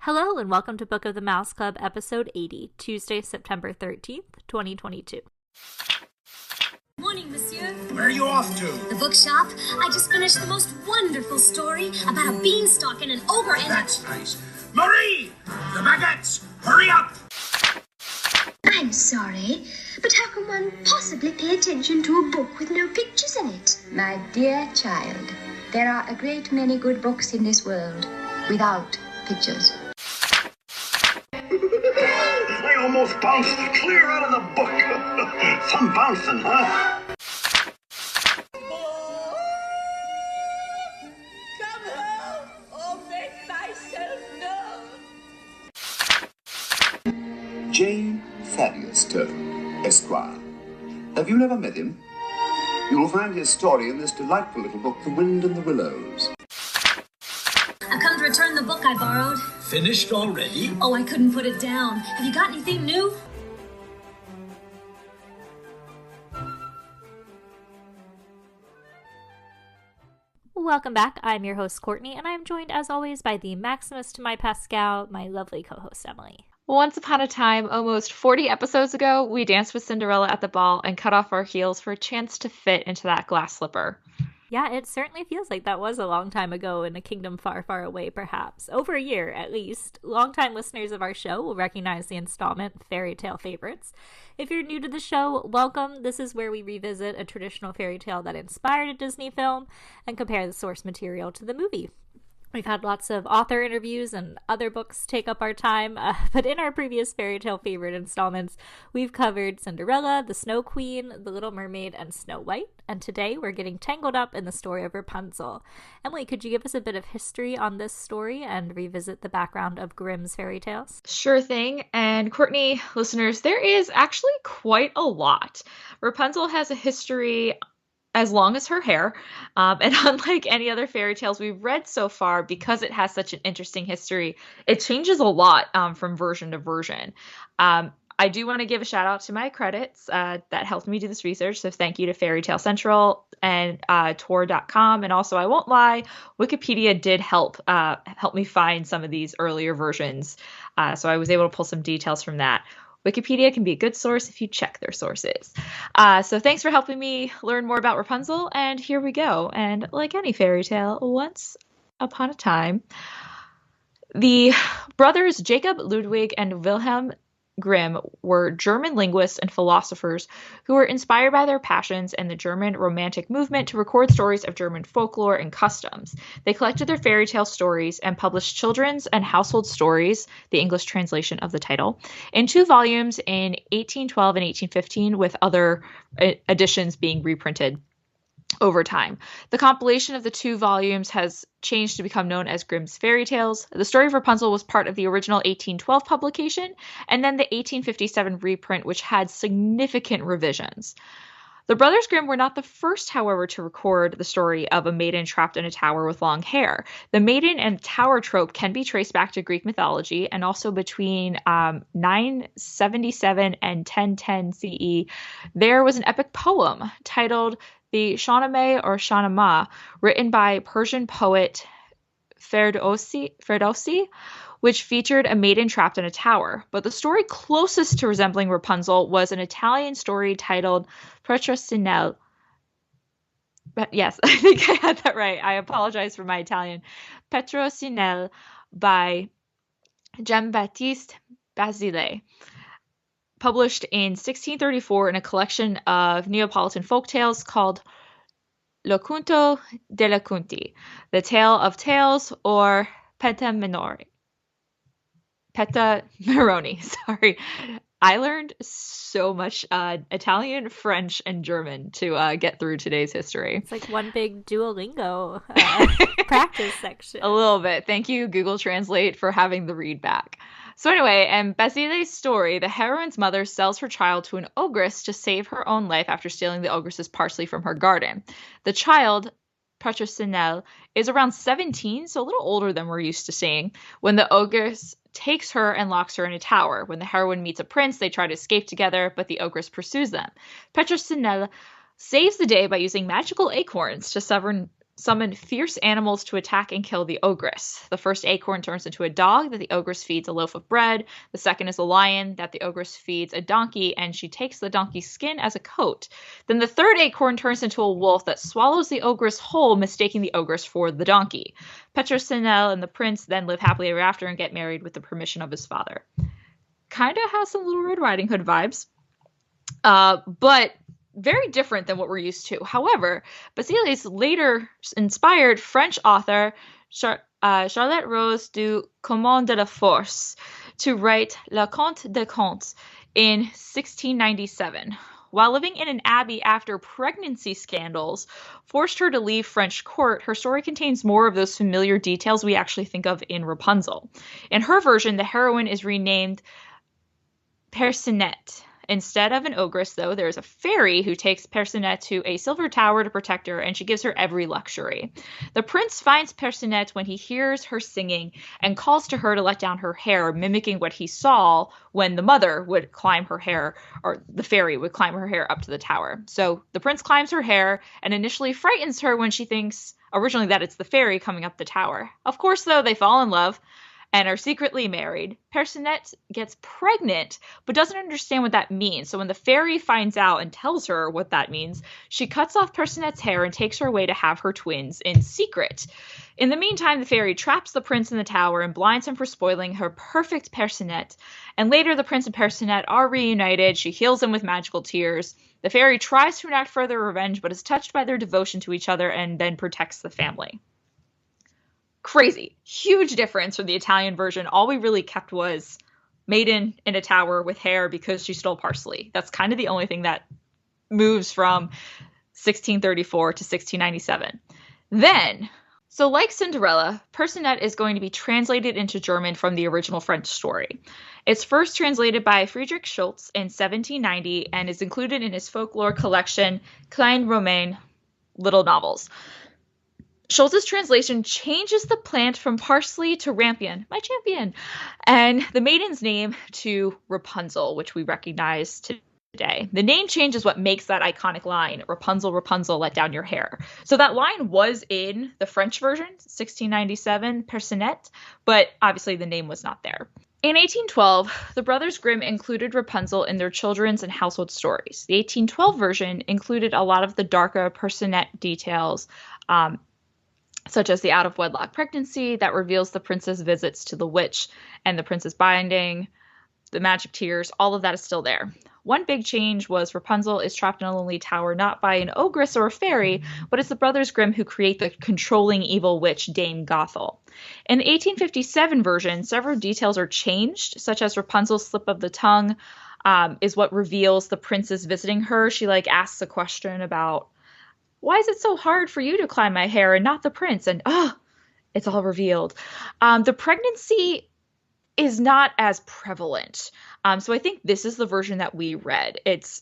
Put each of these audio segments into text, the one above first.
Hello and welcome to Book of the Mouse Club, episode 80, Tuesday, September 13th, 2022. Morning, monsieur. Where are you off to? The bookshop. I just finished the most wonderful story about a beanstalk and an ogre and That's nice. Marie! The baguettes! Hurry up! I'm sorry, but how can one possibly pay attention to a book with no pictures in it? My dear child, there are a great many good books in this world without pictures. I almost bounced clear out of the book. Some bouncing, huh? Come home or make myself known. J. Thaddeus Turtle, Esquire. Have you never met him? You will find his story in this delightful little book, The Wind and the Willows. I've come to return the book I borrowed. Finished already? Oh, I couldn't put it down. Have you got anything new? Welcome back. I'm your host, Courtney, and I'm joined, as always, by the Maximus to my Pascal, my lovely co-host, Emily. Once upon a time, almost 40 episodes ago, we danced with Cinderella at the ball and cut off our heels for a chance to fit into that glass slipper. Yeah, it certainly feels like that was a long time ago in a kingdom far, far away, perhaps. Over a year, at least. Longtime listeners of our show will recognize the installment Fairytale Favorites. If you're new to the show, welcome. This is where we revisit a traditional fairy tale that inspired a Disney film and compare the source material to the movie. We've had lots of author interviews and other books take up our time, but in our previous fairy tale favorite installments, we've covered Cinderella, the Snow Queen, the Little Mermaid, and Snow White, and today we're getting tangled up in the story of Rapunzel. Emily, could you give us a bit of history on this story and revisit the background of Grimm's fairy tales? Sure thing. And Courtney, listeners, there is actually quite a lot. Rapunzel has a history as long as her hair, and unlike any other fairy tales we've read so far, because it has such an interesting history, it changes a lot from version to version. I do want to give a shout out to my credits that helped me do this research, so thank you to Fairytale Central and Tor.com, and also, I won't lie, Wikipedia did help me find some of these earlier versions, so I was able to pull some details from that. Wikipedia can be a good source if you check their sources. So thanks for helping me learn more about Rapunzel, and here we go. And like any fairy tale, once upon a time, the brothers Jacob, Ludwig, and Wilhelm Grimm were German linguists and philosophers who were inspired by their passions and the German Romantic movement to record stories of German folklore and customs. They collected their fairy tale stories and published children's and household stories, the English translation of the title, in 2 volumes in 1812 and 1815, with other editions being reprinted over time. The compilation of the 2 volumes has changed to become known as Grimm's Fairy Tales. The story of Rapunzel was part of the original 1812 publication, and then the 1857 reprint, which had significant revisions. The brothers Grimm were not the first, however, to record the story of a maiden trapped in a tower with long hair. The maiden and tower trope can be traced back to Greek mythology, and also between 977 and 1010 CE, there was an epic poem titled the Shahnameh or Shahnameh, written by Persian poet Ferdowsi, which featured a maiden trapped in a tower. But the story closest to resembling Rapunzel was an Italian story titled Petrocinelle. But yes, I think I had that right. I apologize for my Italian. Petrocinelle by Giambattista Basile, published in 1634 in a collection of Neapolitan folk tales called Lo Conto della Conti, the Tale of Tales, or Petameroni. Sorry. I learned so much Italian, French, and German to get through today's history. It's like one big Duolingo practice section. A little bit. Thank you, Google Translate, for having the read back. So anyway, in Basile's story, the heroine's mother sells her child to an ogress to save her own life after stealing the ogress's parsley from her garden. The child, Patrocinelle, is around 17, so a little older than we're used to seeing, when the ogress takes her and locks her in a tower. When the heroine meets a prince, they try to escape together, but the ogress pursues them. Patrocinelle saves the day by using magical acorns to summon fierce animals to attack and kill the ogress. The first acorn turns into a dog that the ogress feeds a loaf of bread. The second is a lion that the ogress feeds a donkey, and she takes the donkey's skin as a coat. Then the third acorn turns into a wolf that swallows the ogress whole, mistaking the ogress for the donkey. Petronelle and the prince then live happily ever after and get married with the permission of his father. Kind of has some Little Red Riding Hood vibes, but very different than what we're used to. However, Basili's later inspired French author Charlotte Rose du Commande de la Force to write Le Conte des Contes in 1697. While living in an abbey after pregnancy scandals forced her to leave French court, her story contains more of those familiar details we actually think of in Rapunzel. In her version, the heroine is renamed Percinet. Instead of an ogress, though, there is a fairy who takes Percinet to a silver tower to protect her, and she gives her every luxury. The prince finds Percinet when he hears her singing and calls to her to let down her hair, mimicking what he saw when the mother would climb her hair, or the fairy would climb her hair up to the tower. So the prince climbs her hair and initially frightens her when she thinks originally that it's the fairy coming up the tower. Of course, though, they fall in love and are secretly married. Percinet gets pregnant, but doesn't understand what that means. So when the fairy finds out and tells her what that means, she cuts off Percinet's hair and takes her away to have her twins in secret. In the meantime, the fairy traps the prince in the tower and blinds him for spoiling her perfect Percinet. And later, the prince and Percinet are reunited. She heals him with magical tears. The fairy tries to enact further revenge, but is touched by their devotion to each other and then protects the family. Crazy. Huge difference from the Italian version. All we really kept was maiden in a tower with hair because she stole parsley. That's kind of the only thing that moves from 1634 to 1697. Then, so like Cinderella, Percinet is going to be translated into German from the original French story. It's first translated by Friedrich Schultz in 1790 and is included in his folklore collection Kleine Romain, Little Novels. Schultz's translation changes the plant from parsley to rampion, my champion, and the maiden's name to Rapunzel, which we recognize today. The name change is what makes that iconic line, Rapunzel, Rapunzel, let down your hair. So that line was in the French version, 1697, Percinet, but obviously the name was not there. In 1812, the brothers Grimm included Rapunzel in their children's and household stories. The 1812 version included a lot of the darker Percinet details, such as the out-of-wedlock pregnancy that reveals the prince's visits to the witch and the prince's binding, the magic tears, all of that is still there. One big change was Rapunzel is trapped in a lonely tower not by an ogress or a fairy, but it's the brothers Grimm who create the controlling evil witch Dame Gothel. In the 1857 version, several details are changed, such as Rapunzel's slip of the tongue is what reveals the prince is visiting her. She asks a question about, why is it so hard for you to climb my hair and not the prince? And it's all revealed. The pregnancy is not as prevalent. So I think this is the version that we read.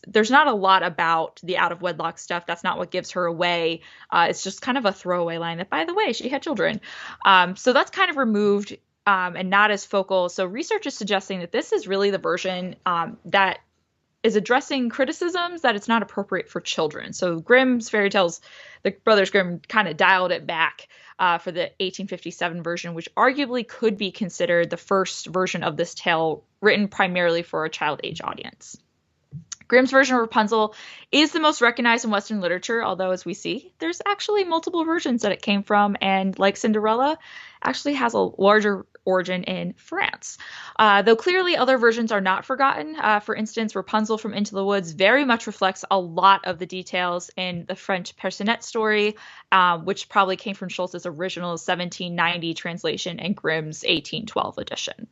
There's not a lot about the out of wedlock stuff. That's not what gives her away. It's just kind of a throwaway line that, by the way, she had children. So that's kind of removed and not as focal. So research is suggesting that this is really the version that is addressing criticisms that it's not appropriate for children. So Grimm's fairy tales, the brothers Grimm kind of dialed it back for the 1857 version, which arguably could be considered the first version of this tale written primarily for a child age audience. Grimm's version of Rapunzel is the most recognized in Western literature, although as we see, there's actually multiple versions that it came from, and like Cinderella, actually has a larger origin in France. Though clearly other versions are not forgotten. For instance, Rapunzel from Into the Woods very much reflects a lot of the details in the French Percinet story, which probably came from Schultz's original 1790 translation and Grimm's 1812 edition.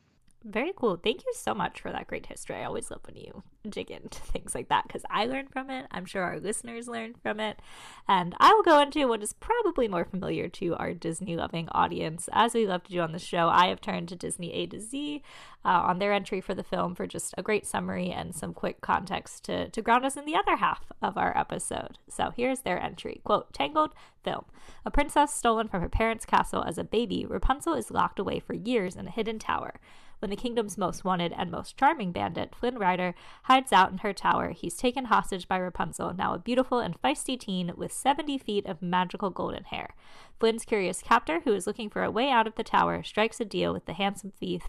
Very cool. Thank you so much for that great history. I always love when you dig into things like that because I learned from it. I'm sure our listeners learned from it. And I will go into what is probably more familiar to our Disney-loving audience. As we love to do on the show, I have turned to Disney A to Z on their entry for the film for just a great summary and some quick context to ground us in the other half of our episode. So here's their entry. Quote, Tangled, film. A princess stolen from her parents' castle as a baby, Rapunzel is locked away for years in a hidden tower. When the kingdom's most wanted and most charming bandit, Flynn Rider, hides out in her tower, he's taken hostage by Rapunzel, now a beautiful and feisty teen with 70 feet of magical golden hair. Flynn's curious captor, who is looking for a way out of the tower, strikes a deal with the handsome thief,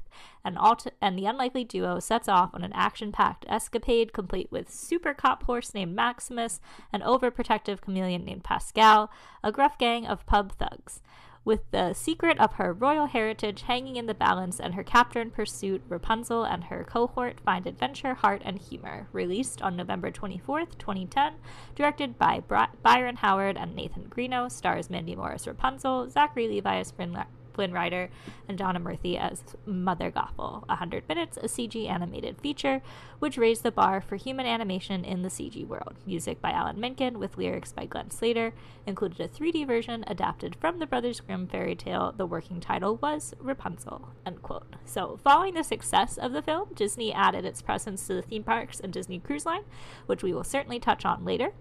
and the unlikely duo sets off on an action-packed escapade complete with super cop horse named Maximus, an overprotective chameleon named Pascal, a gruff gang of pub thugs. With the secret of her royal heritage hanging in the balance and her captor in pursuit, Rapunzel and her cohort find adventure, heart, and humor. Released on November 24th, 2010, directed by Byron Howard and Nathan Greeno, stars Mandy Moore as Rapunzel, Zachary Levi as Flynn Rider, and Donna Murphy as Mother Gothel. 100 Minutes, a CG animated feature, which raised the bar for human animation in the CG world. Music by Alan Menken, with lyrics by Glenn Slater. Included a 3D version adapted from the Brothers Grimm fairy tale. The working title was Rapunzel, end quote. So, following the success of the film, Disney added its presence to the theme parks and Disney Cruise Line, which we will certainly touch on later.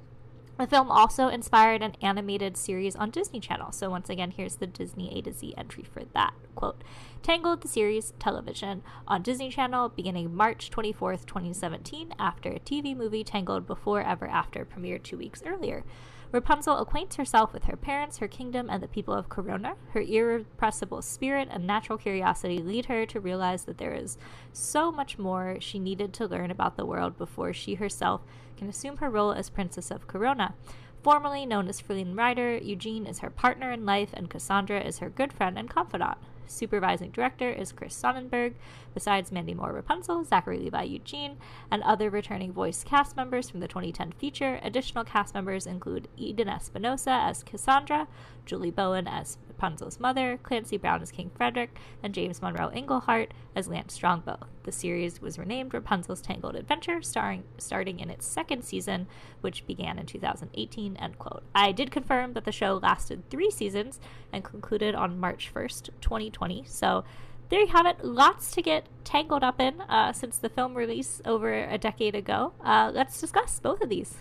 The film also inspired an animated series on Disney Channel, so once again, here's the Disney A to Z entry for that. Quote, Tangled, the series, television, on Disney Channel beginning March 24th, 2017, after a TV movie Tangled Before Ever After premiered 2 weeks earlier. Rapunzel acquaints herself with her parents, her kingdom, and the people of Corona. Her irrepressible spirit and natural curiosity lead her to realize that there is so much more she needed to learn about the world before she herself can assume her role as Princess of Corona. Formerly known as Flynn Rider, Eugene is her partner in life, and Cassandra is her good friend and confidant. Supervising director is Chris Sonnenberg. Besides Mandy Moore Rapunzel, Zachary Levi Eugene, and other returning voice cast members from the 2010 feature, additional cast members include Eden Espinosa as Cassandra, Julie Bowen as Rapunzel's mother, Clancy Brown as King Frederick, and James Monroe Inglehart as Lance Strongbow. The series was renamed Rapunzel's Tangled Adventure, starting in its second season, which began in 2018, end quote. I did confirm that the show lasted 3 seasons and concluded on March 1st, 2020, so there you have it. Lots to get tangled up in since the film release over a decade ago. Let's discuss both of these.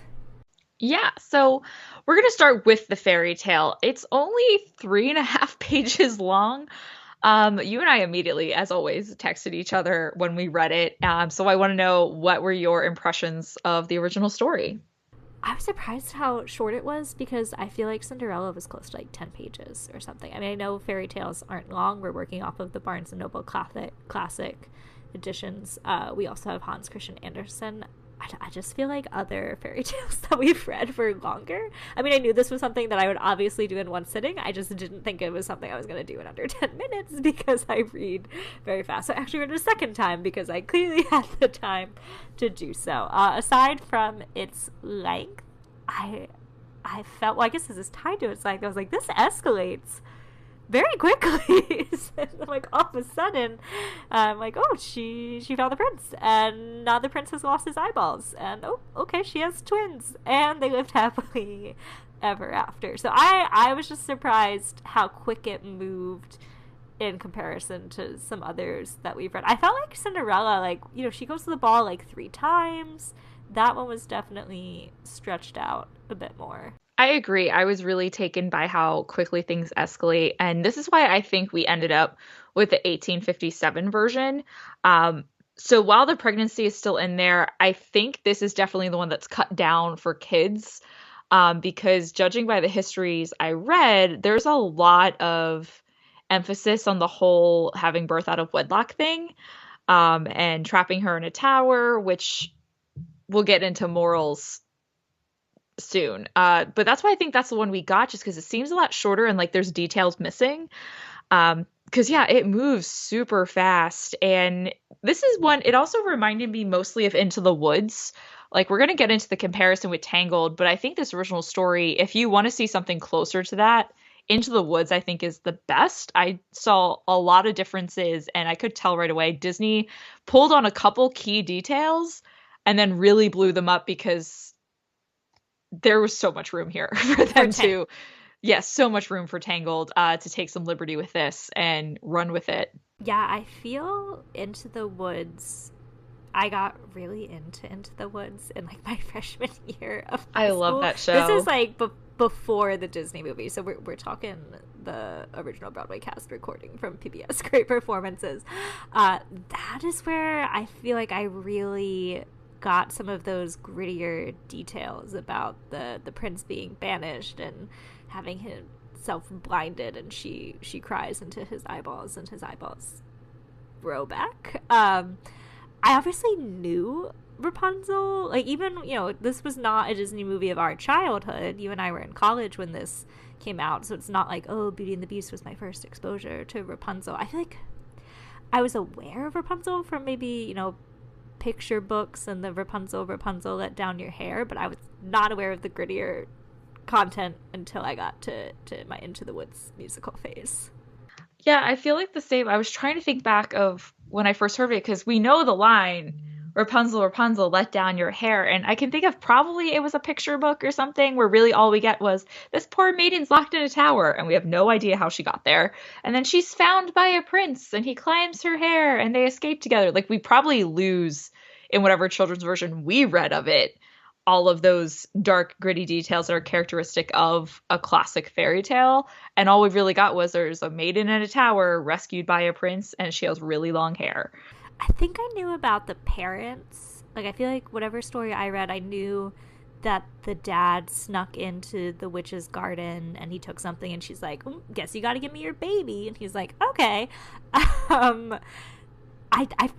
Yeah, so we're going to start with the fairy tale. It's only 3.5 pages long. You and I immediately, as always, texted each other when we read it. So I want to know, what were your impressions of the original story? I was surprised how short it was, because I feel like Cinderella was close to like 10 pages or something. I mean, I know fairy tales aren't long. We're working off of the Barnes & Noble classic editions. We also have Hans Christian Andersen. I just feel like other fairy tales that we've read were longer. I mean, I knew this was something that I would obviously do in one sitting. I just didn't think it was something I was going to do in under 10 minutes because I read very fast. So I actually read it a second time because I clearly had the time to do so. Aside from its length, I felt, well, I guess this is tied to its length. I was like, this escalates very quickly. Like, all of a sudden, I'm like, oh, she found the prince, and now the prince has lost his eyeballs, and oh, okay, she has twins, and they lived happily ever after. So I was just surprised how quick it moved in comparison to some others that we've read. I felt like Cinderella, like, you know, she goes to the ball like 3 times. That one was definitely stretched out a bit more. I agree. I was really taken by how quickly things escalate. And this is why I think we ended up with the 1857 version. So while the pregnancy is still in there, I think this is definitely the one that's cut down for kids. Because judging by the histories I read, there's a lot of emphasis on the whole having birth out of wedlock thing, and trapping her in a tower, which we'll get into morals soon. But that's why I think that's the one we got, just because it seems a lot shorter and like there's details missing. Because yeah, it moves super fast. And this is one, it also reminded me mostly of Into the Woods. Like, we're going to get into the comparison with Tangled, but I think this original story, if you want to see something closer to that, Into the Woods, I think, is the best. I saw a lot of differences, and I could tell right away Disney pulled on a couple key details and then really blew them up because there was so much room here for them to, yes, so much room for Tangled to take some liberty with this and run with it. Yeah, I feel Into the Woods I got really into the Woods in like my freshman year of I high love school. that show. This is like before the Disney movie, so we're talking the original Broadway cast recording from PBS. Great performances. That is where I feel like I really got some of those grittier details about the prince being banished and having himself blinded, and she cries into his eyeballs, and his eyeballs grow back. I obviously knew Rapunzel. Like, even, this was not a Disney movie of our childhood. You and I were in college when this came out, so it's not like, oh, Beauty and the Beast was my first exposure to Rapunzel. I feel like I was aware of Rapunzel from maybe, picture books and the Rapunzel let down your hair, but I was not aware of the grittier content until I got to my Into the Woods musical phase. Yeah, I feel like the same. I was trying to think back of when I first heard it, because we know the line, Rapunzel, Rapunzel, let down your hair. And I can think of probably it was a picture book or something where really all we get was, this poor maiden's locked in a tower and we have no idea how she got there. And then she's found by a prince and he climbs her hair and they escape together. Like, we probably lose, in whatever children's version we read of it, all of those dark, gritty details that are characteristic of a classic fairy tale. And all we really got was, there's a maiden in a tower rescued by a prince and she has really long hair. I think I knew about the parents. Like, I feel like whatever story I read, I knew that the dad snuck into the witch's garden and he took something and she's like, guess you gotta give me your baby. And he's like, okay. I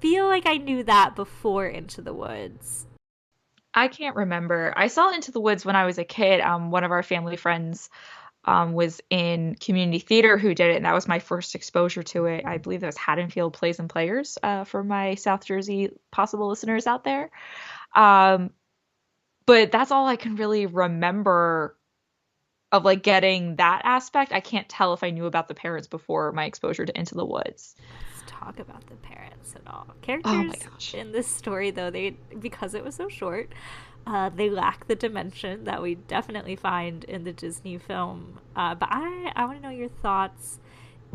feel like I knew that before Into the Woods. I can't remember. I saw Into the Woods when I was a kid. One of our family friends was in community theater who did it, and that was my first exposure to it. I believe that was Haddonfield Plays and Players, for my South Jersey possible listeners out there. But that's all I can really remember of like getting that aspect. I can't tell if I knew about the parents before my exposure to Into the Woods. Let's talk about the parents and all. Characters in this story, though, because it was so short, they lack the dimension that we definitely find in the Disney film. But I want to know your thoughts.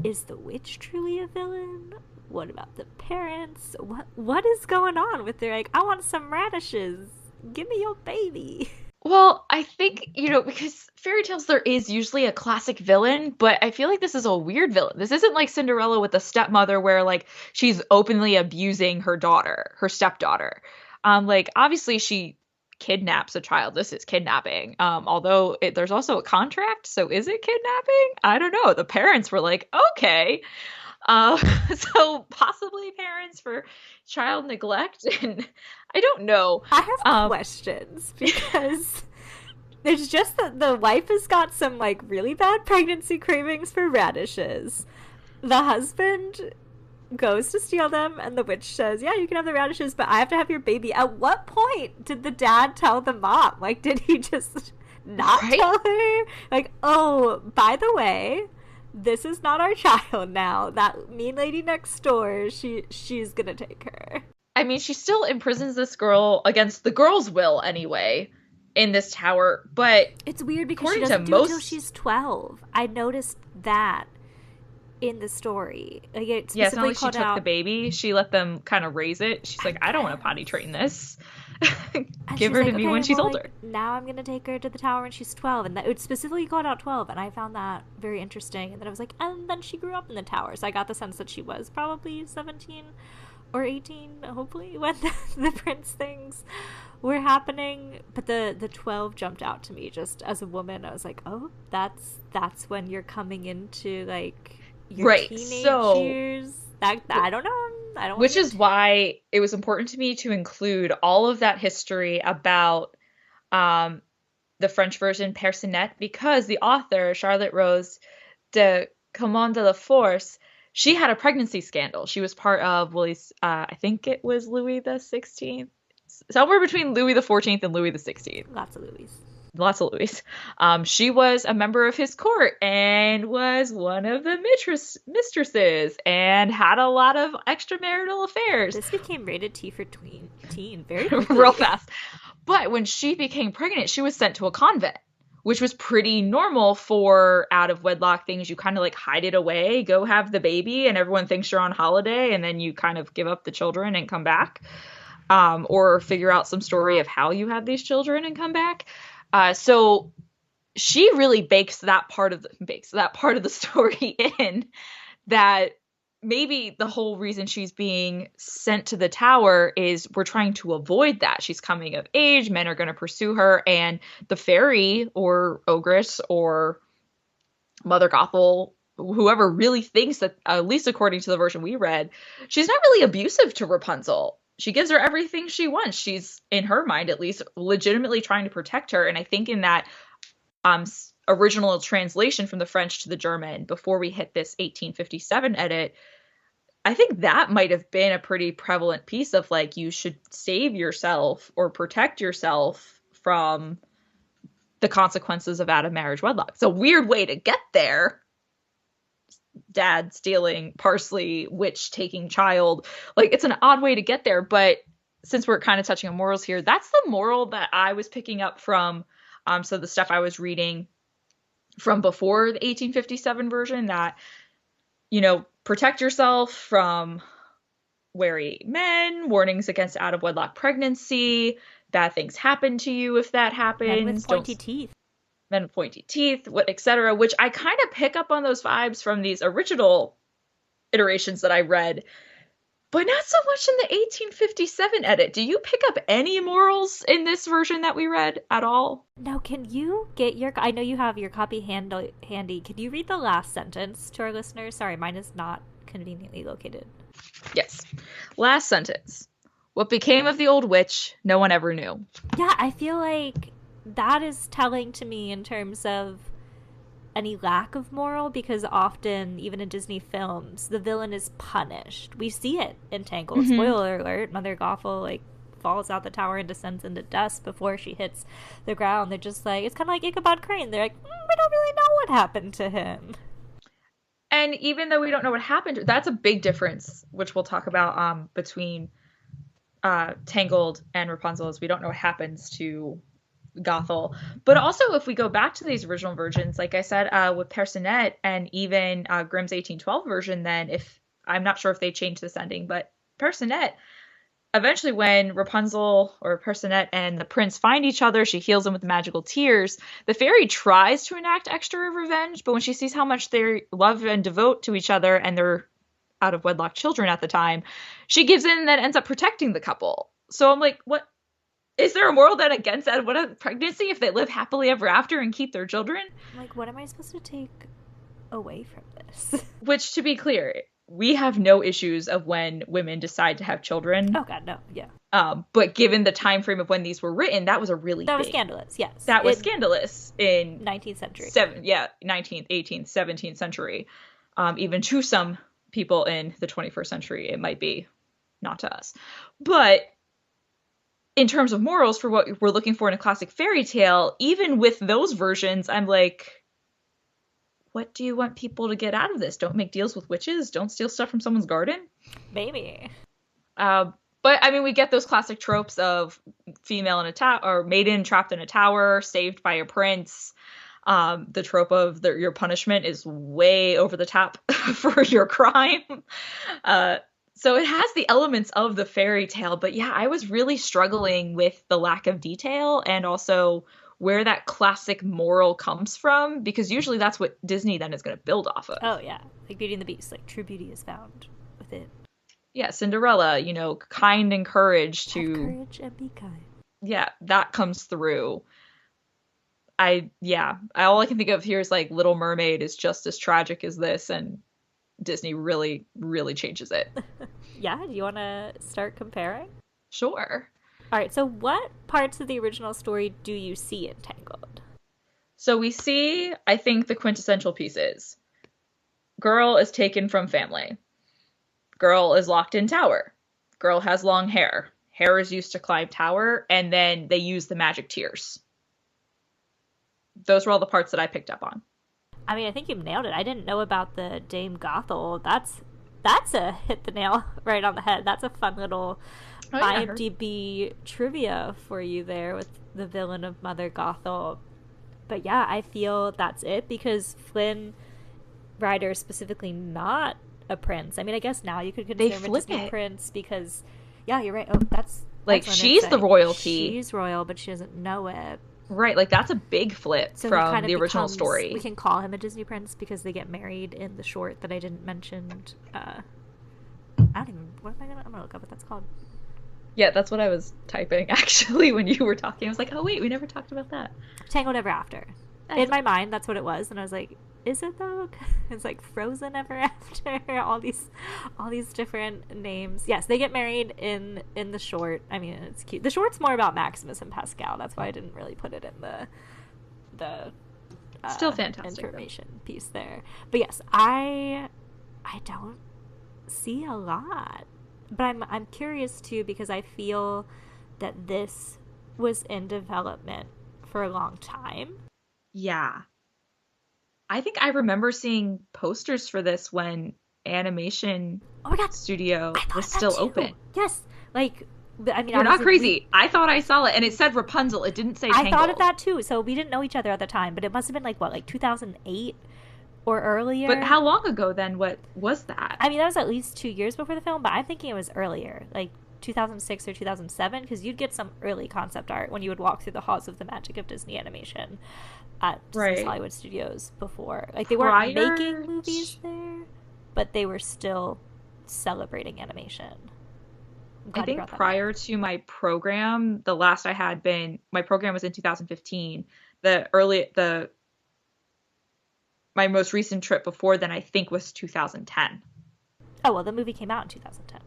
Is the witch truly a villain? What about the parents? What is going on with their, like, I want some radishes. Give me your baby. Well, I think, because fairy tales, there is usually a classic villain, but I feel like this is a weird villain. This isn't like Cinderella with the stepmother where, like, she's openly abusing her stepdaughter. Like, obviously she kidnaps a child. This is kidnapping. Although there's also a contract, so is it kidnapping? I don't know. The parents were like, okay. So possibly parents for child neglect, and I don't know. I have questions because it's just that the wife has got some like really bad pregnancy cravings for radishes. The husband goes to steal them, and the witch says, yeah, you can have the radishes, but I have to have your baby. At what point did the dad tell the mom? Like, did he just not tell her? Like, oh, by the way, this is not our child now. That mean lady next door, she's gonna take her. I mean, she still imprisons this girl against the girl's will anyway in this tower, but it's weird because she doesn't do it until she's 12. I noticed that in the story. Like, it's not like she took the baby. She let them kind of raise it. She's like, I don't want to potty train this. Give her to me when she's older. Like, now I'm gonna take her to the tower when she's 12, and that it specifically called out 12, and I found that very interesting. And then I was like, and then she grew up in the tower, so I got the sense that she was probably 17 or 18, hopefully, when the prince things were happening. But the 12 jumped out to me just as a woman. I was like, oh, that's when you're coming into like your teenage years. That I don't know. Which is why it was important to me to include all of that history about the French version Personnette, because the author, Charlotte Rose de Command de la Force, she had a pregnancy scandal. She was part of I think it was Louis the 16th, somewhere between Louis the 14th and Louis the 16th. Lots of Louis. She was a member of his court and was one of the mistresses and had a lot of extramarital affairs. This became rated T for teen very quickly. Real fast. But when she became pregnant, she was sent to a convent, which was pretty normal for out of wedlock things. You kind of like hide it away, go have the baby, and everyone thinks you're on holiday, and then you kind of give up the children and come back. or figure out some story of how you had these children and come back. So she really bakes that part of the story in, that maybe the whole reason she's being sent to the tower is we're trying to avoid that. She's coming of age, men are going to pursue her, and the fairy or ogress or Mother Gothel, whoever really thinks that, at least according to the version we read, she's not really abusive to Rapunzel. She gives her everything she wants. She's, in her mind at least, legitimately trying to protect her. And I think in that original translation from the French to the German, before we hit this 1857 edit, I think that might have been a pretty prevalent piece of, like, you should save yourself or protect yourself from the consequences of out-of-marriage wedlock. It's a weird way to get there. Dad stealing parsley, witch taking child. Like, it's an odd way to get there, but since we're kind of touching on morals here, that's the moral that I was picking up from so the stuff I was reading from before the 1857 version, that, you know, protect yourself from wary men, warnings against out-of-wedlock pregnancy, bad things happen to you if that happens. Men with pointy teeth. Men with pointy teeth, etc., which I kind of pick up on those vibes from these original iterations that I read, but not so much in the 1857 edit. Do you pick up any morals in this version that we read at all? Now, can you get your... I know you have your copy handy. Can you read the last sentence to our listeners? Sorry, mine is not conveniently located. Yes. Last sentence. What became of the old witch, no one ever knew. Yeah, I feel like that is telling to me in terms of any lack of moral, because often, even in Disney films, the villain is punished. We see it in Tangled. Mm-hmm. Spoiler alert, Mother Gothel, like, falls out the tower and descends into dust before she hits the ground. They're just like, it's kind of like Ichabod Crane. They're like, we don't really know what happened to him. And even though we don't know what happened, that's a big difference, which we'll talk about between Tangled and Rapunzel, is we don't know what happens to Gothel. But also, if we go back to these original versions, like I said, with Percinet and even Grimm's 1812 version, then, if I'm not sure if they changed this ending, but Percinet, eventually when Rapunzel or Percinet and the prince find each other, she heals them with magical tears. The fairy tries to enact extra revenge, but when she sees how much they love and devote to each other, and they're out of wedlock children at the time, she gives in and then ends up protecting the couple. So I'm like, what? Is there a moral then against that? What a pregnancy if they live happily ever after and keep their children? Like, what am I supposed to take away from this? Which, to be clear, we have no issues of when women decide to have children. Oh God, no, yeah. But given the time frame of when these were written, that was a really was scandalous. Yes, that was scandalous in 19th century. 19th, 18th, 17th century. Even to some people in the 21st century, it might be, not to us, but in terms of morals for what we're looking for in a classic fairy tale, even with those versions, I'm like, what do you want people to get out of this? Don't make deals with witches. Don't steal stuff from someone's garden. Maybe. But I mean, we get those classic tropes of female in a tower, or maiden trapped in a tower, saved by a prince. The trope of your punishment is way over the top for your crime. So it has the elements of the fairy tale, but yeah, I was really struggling with the lack of detail and also where that classic moral comes from, because usually that's what Disney then is going to build off of. Oh yeah, like Beauty and the Beast, like true beauty is found within. Yeah, Cinderella, you know, kind and courage to... Have courage and be kind. Yeah, that comes through. All I can think of here is like Little Mermaid is just as tragic as this, and Disney really, really changes it. Yeah, do you want to start comparing? Sure. All right, so what parts of the original story do you see in Tangled? So we see, I think, the quintessential pieces. Girl is taken from family. Girl is locked in tower. Girl has long hair. Hair is used to climb tower, and then they use the magic tears. Those were all the parts that I picked up on. I mean, I think you nailed it. I didn't know about the Dame Gothel. That's a hit the nail right on the head. That's a fun little IMDb trivia for you there with the villain of Mother Gothel. But yeah, I feel that's it, because Flynn Rider is specifically not a prince. I mean, I guess now you could consider him a Disney prince because, yeah, you're right. Oh, Like, she's the royalty. She's royal, but she doesn't know it. Right, like, that's a big flip from the original story. We can call him a Disney prince because they get married in the short that I didn't mention. I don't even... I'm gonna look up what that's called. Yeah, that's what I was typing, actually, when you were talking. I was like, oh, wait, we never talked about that. Tangled Ever After. In my mind, that's what it was, and I was like, is it though? It's like Frozen Ever After. all these different names. Yes, they get married in the short. I mean, it's cute. The short's more about Maximus and Pascal. That's why I didn't really put it in the still fantastic information piece there. But yes, I don't see a lot. But I'm curious too, because I feel that this was in development for a long time. Yeah. I think I remember seeing posters for this when animation studio was still open. Yes. Like, I mean, you're not crazy. I thought I saw it and it said Rapunzel. It didn't say Tangled. I thought of that too. So we didn't know each other at the time, but it must have been like 2008 or earlier. But how long ago then? What was that? I mean, that was at least 2 years before the film, but I'm thinking it was earlier, like 2006 or 2007, because you'd get some early concept art when you would walk through the halls of the magic of Disney animation at Disney's Hollywood Studios before. Like, they weren't making movies there, but they were still celebrating animation. I think prior to my program, the last I had been, my program was in 2015. My most recent trip before then, I think, was 2010. Oh, well, the movie came out in 2010.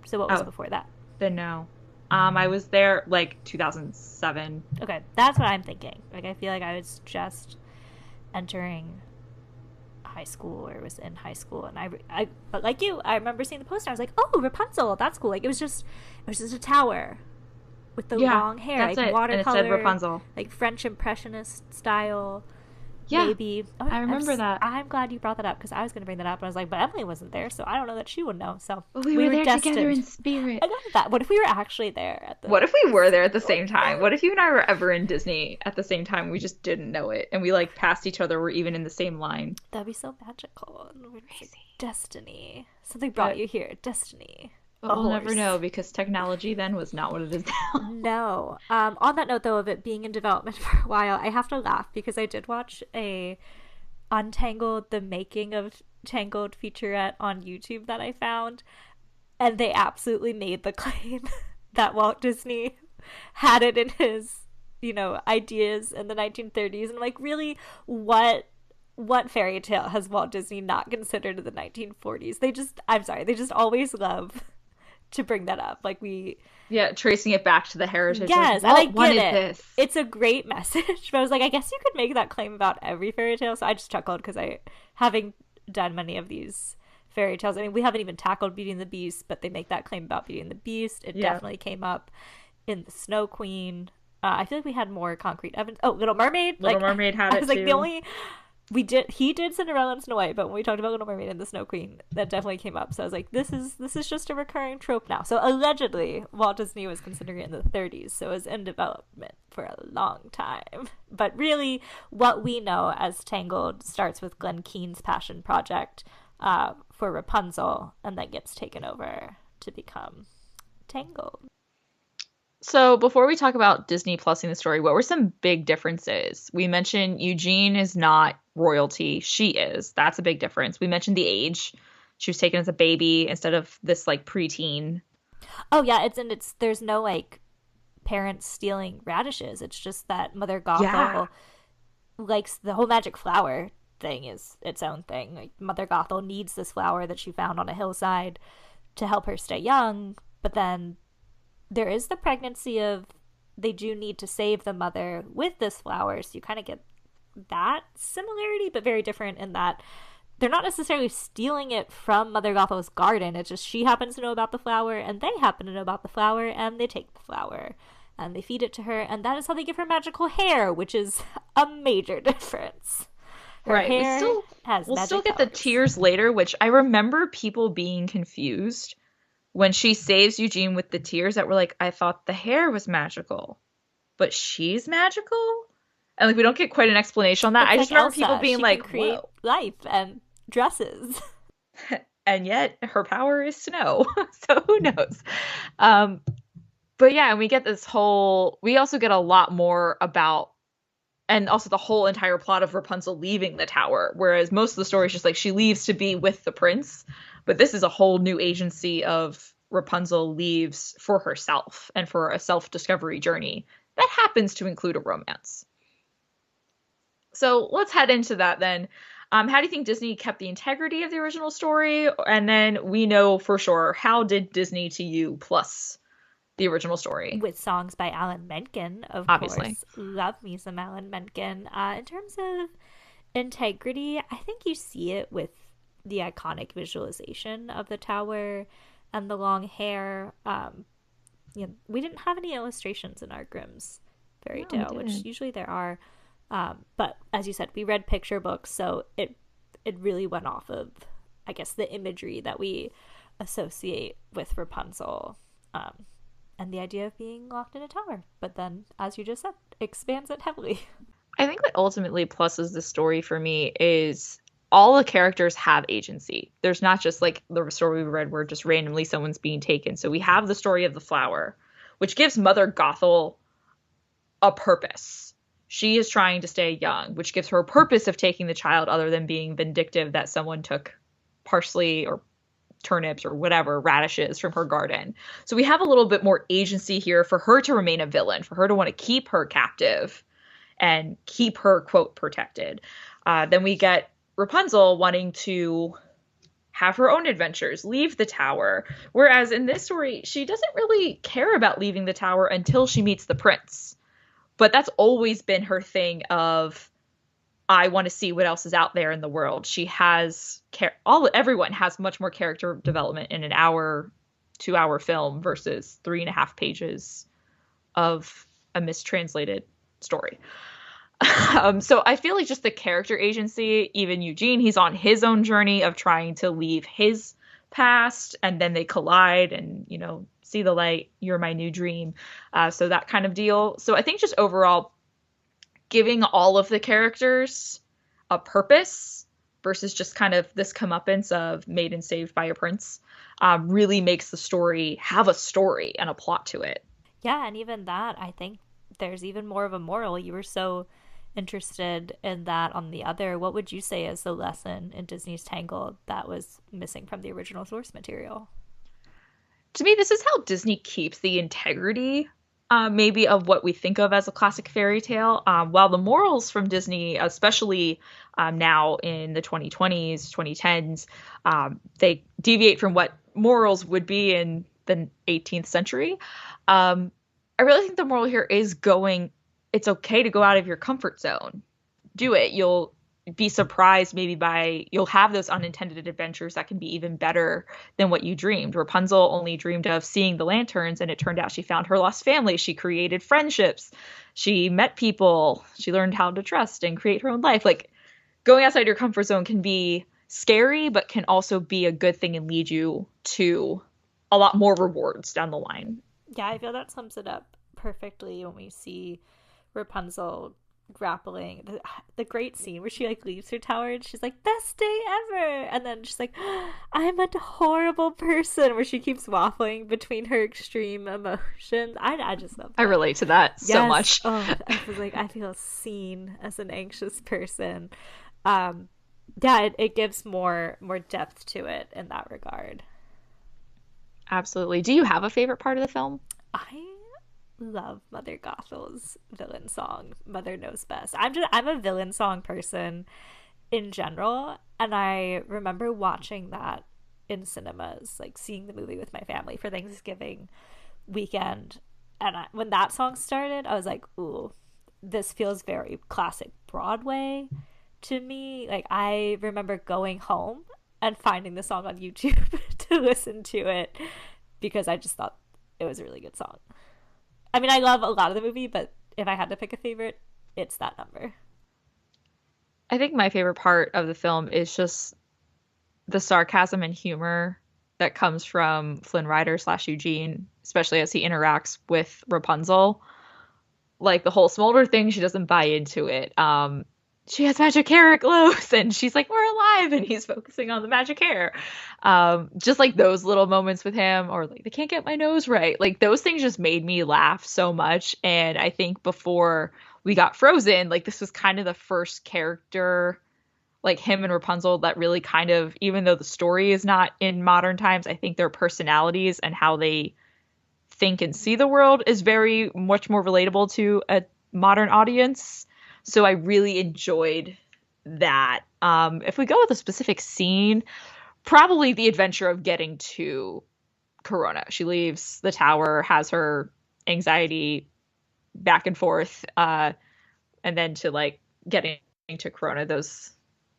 So what was before that? Then no. I was there, like, 2007. Okay, that's what I'm thinking. Like, I feel like I was just entering high school, or was in high school, and but like you, I remember seeing the poster. I was like, oh, Rapunzel, that's cool. Like, it was just a tower with the long hair, that's like watercolor, and it said Rapunzel, like French Impressionist style. Yeah, maybe. Oh, I remember that. I'm glad you brought that up, because I was going to bring that up, and I was like, but Emily wasn't there, so I don't know that she would know. So we were there destined. Together in spirit. I got that. What if we were actually there What if we were there at the same time? What if you and I were ever in Disney at the same time? We just didn't know it, and we like passed each other. We're even in the same line. That'd be so magical. Crazy. Destiny. Something brought you here. Destiny. But we'll never know, because technology then was not what it is now. No. On that note, though, of it being in development for a while, I have to laugh because I did watch a Untangled, the making of Tangled featurette on YouTube that I found, and they absolutely made the claim that Walt Disney had it in his, ideas in the 1930s. And I'm like, really, what fairy tale has Walt Disney not considered in the 1940s? They just always love to bring that up, like tracing it back to the heritage. Yes, like, and I get it. This? It's a great message, but I was like, I guess you could make that claim about every fairy tale. So I just chuckled, because having done many of these fairy tales, I mean, we haven't even tackled Beauty and the Beast, but they make that claim about Beauty and the Beast. It definitely came up in the Snow Queen. I feel like we had more concrete evidence. Oh, Little Mermaid. Little Mermaid had it too. I was like, the only... He did Cinderella and Snow White, but when we talked about Little Mermaid and the Snow Queen, that definitely came up. So I was like, this is just a recurring trope now. So allegedly, Walt Disney was considering it in the 30s, so it was in development for a long time. But really, what we know as Tangled starts with Glen Keane's passion project for Rapunzel, and then gets taken over to become Tangled. So before we talk about Disney Plusing the story, what were some big differences? We mentioned Eugene is not royalty. She is. That's a big difference. We mentioned the age. She was taken as a baby instead of this like preteen. Oh yeah, there's no like parents stealing radishes. It's just that Mother Gothel likes the whole magic flower thing is its own thing. Like, Mother Gothel needs this flower that she found on a hillside to help her stay young, but then there is the pregnancy of they do need to save the mother with this flower, so you kind of get that similarity, but very different in that they're not necessarily stealing it from Mother Gothel's garden. It's just she happens to know about the flower, and they happen to know about the flower, and they take the flower, and they feed it to her, and that is how they give her magical hair, which is a major difference. Her hair we'll still get the tears later, which I remember people being confused when she saves Eugene with the tears, that were like, I thought the hair was magical, but she's magical? And like, we don't get quite an explanation on that. I just remember people being like, create life and dresses. And yet her power is snow. So who knows? But yeah, and we also get a lot more about, and also the whole entire plot of Rapunzel leaving the tower, whereas most of the story is just like she leaves to be with the prince, but this is a whole new agency of Rapunzel leaves for herself and for a self-discovery journey that happens to include a romance. So let's head into that then. How do you think Disney kept the integrity of the original story? And then we know for sure, how did Disney to you plus the original story? With songs by Alan Menken, of Obviously. course. Love me some Alan Menken. In terms of integrity, I think you see it with the iconic visualization of the tower and the long hair. We didn't have any illustrations in our Grimm's fairy tale, which usually there are. But as you said, we read picture books, so it really went off of, I guess, the imagery that we associate with Rapunzel, and the idea of being locked in a tower. But then, as you just said, expands it heavily. I think what ultimately pluses the story for me is all the characters have agency. There's not just like the story we read where just randomly someone's being taken. So we have the story of the flower, which gives Mother Gothel a purpose. She is trying to stay young, which gives her a purpose of taking the child other than being vindictive that someone took parsley or turnips or whatever, radishes from her garden. So we have a little bit more agency here for her to remain a villain, for her to want to keep her captive and keep her, quote, protected. Then we get Rapunzel wanting to have her own adventures, leave the tower. Whereas in this story, she doesn't really care about leaving the tower until she meets the prince. But that's always been her thing of, I want to see what else is out there in the world. She has everyone has much more character development in an hour, 2-hour film versus 3.5 pages of a mistranslated story. So I feel like just the character agency, even Eugene, he's on his own journey of trying to leave his past, and then they collide and, see the light, you're my new dream. So that kind of deal. So I think just overall, giving all of the characters a purpose versus just kind of this comeuppance of maiden saved by a prince really makes the story have a story and a plot to it. Yeah, and even that, I think there's even more of a moral. You were so interested in that on the other. What would you say is the lesson in Disney's Tangled that was missing from the original source material? To me, this is how Disney keeps the integrity maybe of what we think of as a classic fairy tale. While the morals from Disney, especially now in the 2020s, 2010s, they deviate from what morals would be in the 18th century. I really think the moral here is it's okay to go out of your comfort zone. Do it. You'll be surprised you'll have those unintended adventures that can be even better than what you dreamed. Rapunzel only dreamed of seeing the lanterns, and it turned out she found her lost family. She created friendships. She met people. She learned how to trust and create her own life. Like, going outside your comfort zone can be scary, but can also be a good thing and lead you to a lot more rewards down the line. Yeah, I feel that sums it up perfectly when we see Rapunzel grappling the great scene where she leaves her tower and she's like, best day ever, and then she's like, I'm a horrible person, where she keeps waffling between her extreme emotions. I just love that. I relate to that so much. I was like, I feel seen as an anxious person. It gives more depth to it in that regard. Absolutely. Do you have a favorite part of the film? I love Mother Gothel's villain song, Mother Knows Best. I'm a villain song person in general, and I remember watching that in cinemas, seeing the movie with my family for Thanksgiving weekend, and when that song started, I was like, ooh, this feels very classic Broadway to me. I remember going home and finding the song on YouTube to listen to it because I just thought it was a really good song. I mean, I love a lot of the movie, but if I had to pick a favorite, it's that number. I think my favorite part of the film is just the sarcasm and humor that comes from Flynn Rider / Eugene, especially as he interacts with Rapunzel. The whole smolder thing, she doesn't buy into it. she has magic hair, it glows, and she's like, we're alive, and he's focusing on the magic hair. Just like those little moments with him, or like, they can't get my nose right. Like those things just made me laugh so much. And I think before we got Frozen, like this was kind of the first character, like him and Rapunzel, that really kind of, even though the story is not in modern times, I think their personalities and how they think and see the world is very much more relatable to a modern audience. So I really enjoyed that. If we go with a specific scene, probably the adventure of getting to Corona. She leaves the tower, has her anxiety back and forth, and then to like getting to Corona,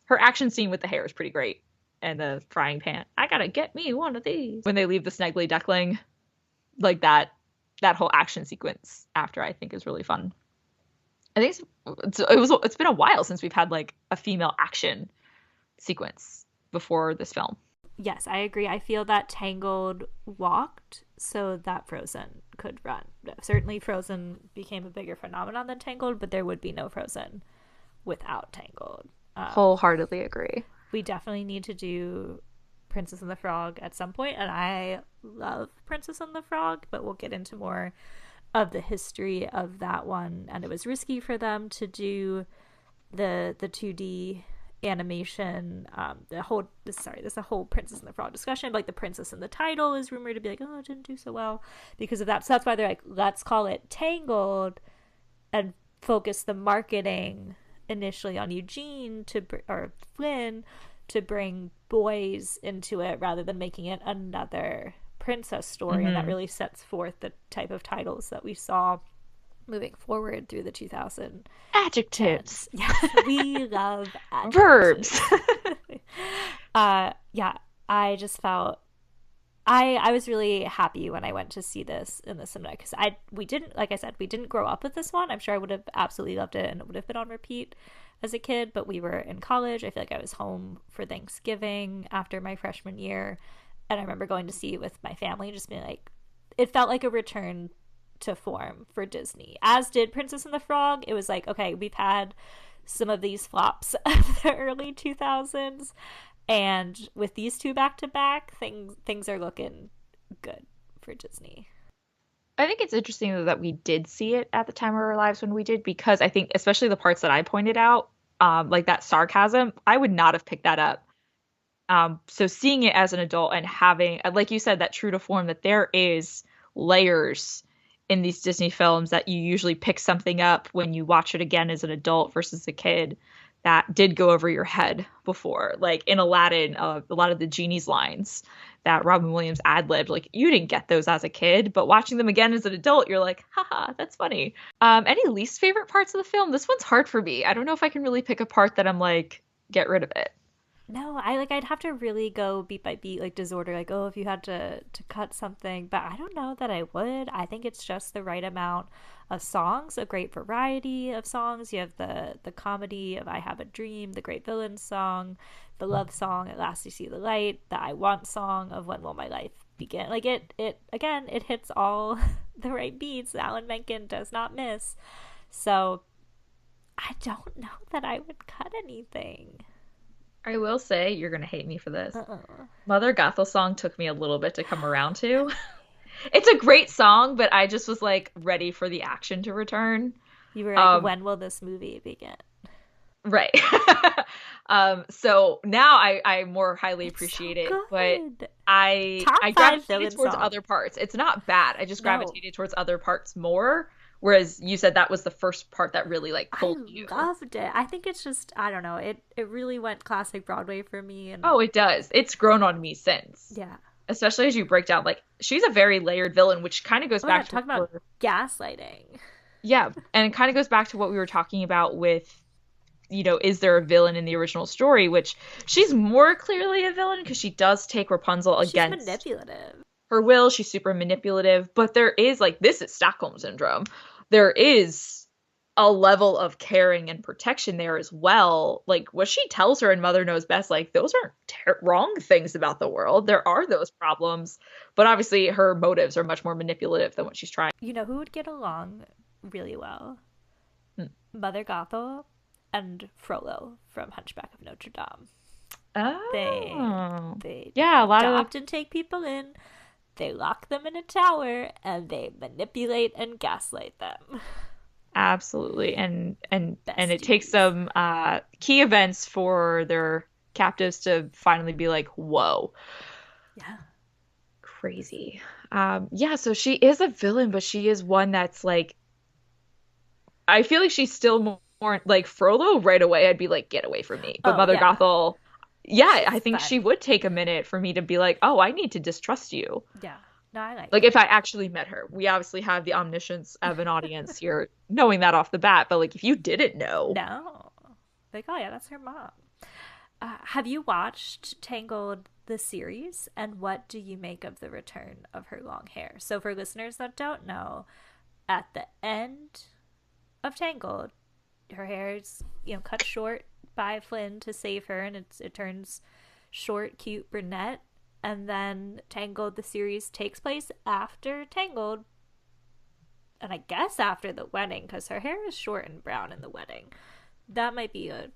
her action scene with the hair is pretty great. And the frying pan. I gotta get me one of these. When they leave the Snuggly Duckling, like that whole action sequence after, I think, is really fun. I think it's been a while since we've had like a female action sequence before this film. Yes, I agree. I feel that Tangled walked so that Frozen could run. Certainly Frozen became a bigger phenomenon than Tangled, but there would be no Frozen without Tangled. Wholeheartedly agree. We definitely need to do Princess and the Frog at some point, and I love Princess and the Frog, but we'll get into more of the history of that one. And it was risky for them to do the 2D animation. This is a whole Princess and the Frog discussion. Like the princess in the title is rumored to be like, oh, it didn't do so well because of that. So that's why they're like, let's call it Tangled and focus the marketing initially on Eugene or Flynn to bring boys into it rather than making it another princess story. And that really sets forth the type of titles that we saw moving forward through the 2000s. Adjectives. Yes, we love adjectives. Verbs. I just felt I was really happy when I went to see this in the cinema because we didn't grow up with this one. I'm sure I would have absolutely loved it and it would have been on repeat as a kid, but we were in college. I feel like I was home for Thanksgiving after my freshman year, and I remember going to see it with my family, just being like, it felt like a return to form for Disney, as did Princess and the Frog. It was like, okay, we've had some of these flops of the early 2000s, and with these two back to back, things are looking good for Disney. I think it's interesting that we did see it at the time of our lives when we did, because I think especially the parts that I pointed out, like that sarcasm, I would not have picked that up. So seeing it as an adult and having, like you said, that true to form, that there is layers in these Disney films that you usually pick something up when you watch it again as an adult versus a kid, that did go over your head before. Like in Aladdin, a lot of the genie's lines that Robin Williams ad-libbed, like you didn't get those as a kid, but watching them again as an adult, you're like, haha, that's funny. Any least favorite parts of the film? This one's hard for me. I don't know if I can really pick a part that I'm like, get rid of it. No, I'd have to really go beat by beat, like disorder, like, oh, if you had to cut something, but I don't know that I would. I think it's just the right amount of songs, a great variety of songs. You have the comedy of I Have a Dream, the Great Villain song, the love song, At Last You See the Light, the I Want song of When Will My Life Begin. Like it hits all the right beats. Alan Menken does not miss. So I don't know that I would cut anything. I will say, you're going to hate me for this. Mother Gothel song took me a little bit to come around to. It's a great song, but I just was like ready for the action to return. You were like, when will this movie begin? Right. So now I more highly appreciate it, but I gravitated towards other parts. It's not bad. I just gravitated towards other parts more. Whereas you said that was the first part that really like pulled you. I loved it. I think it's just, I don't know, it really went classic Broadway for me. And oh, it does. It's grown on me since. Yeah. Especially as you break down, like, she's a very layered villain, which kind of goes back to... talk about gaslighting. Yeah, and it kind of goes back to what we were talking about with, you know, is there a villain in the original story? Which she's more clearly a villain because she does take Rapunzel against... She's manipulative. Her will, she's super manipulative, but there is, like, this is Stockholm Syndrome. There is a level of caring and protection there as well. Like, what she tells her in Mother Knows Best, like, those aren't wrong things about the world. There are those problems, but obviously her motives are much more manipulative than what she's trying. You know who would get along really well? Mother Gothel and Frollo from Hunchback of Notre Dame. Oh. They yeah, a lot adopt and take people in. They lock them in a tower, and they manipulate and gaslight them. Absolutely. And it takes some key events for their captives to finally be like, whoa. Yeah. Crazy. Yeah, so she is a villain, but she is one that's like, I feel like she's still more like Frollo right away. I'd be like, get away from me. But Mother Gothel, I think she would take a minute for me to be like, oh, I need to distrust you. Yeah. No, I like Like if I actually met her. We obviously have the omniscience of an audience here, knowing that off the bat. But like, if you didn't know. No. Like, oh yeah, that's her mom. Have you watched Tangled, the series? And what do you make of the return of her long hair? So for listeners that don't know, at the end of Tangled, her hair is, cut short by Flynn to save her, and it turns short, cute brunette. And then Tangled, the series, takes place after Tangled, and I guess after the wedding, because her hair is short and brown in the wedding. That might be a...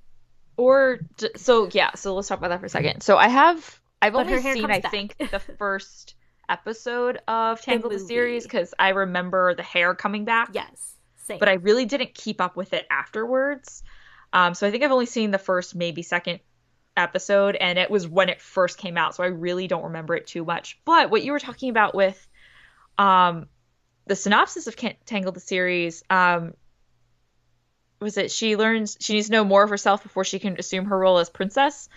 So let's talk about that for a second. So I've only seen, I think, the first episode of Tangled, the series, because I remember the hair coming back. Yes, same. But I really didn't keep up with it afterwards. So I think I've only seen the first, maybe second episode, and it was when it first came out, so I really don't remember it too much. But what you were talking about with the synopsis of Tangled the series, was it she needs to know more of herself before she can assume her role as princess.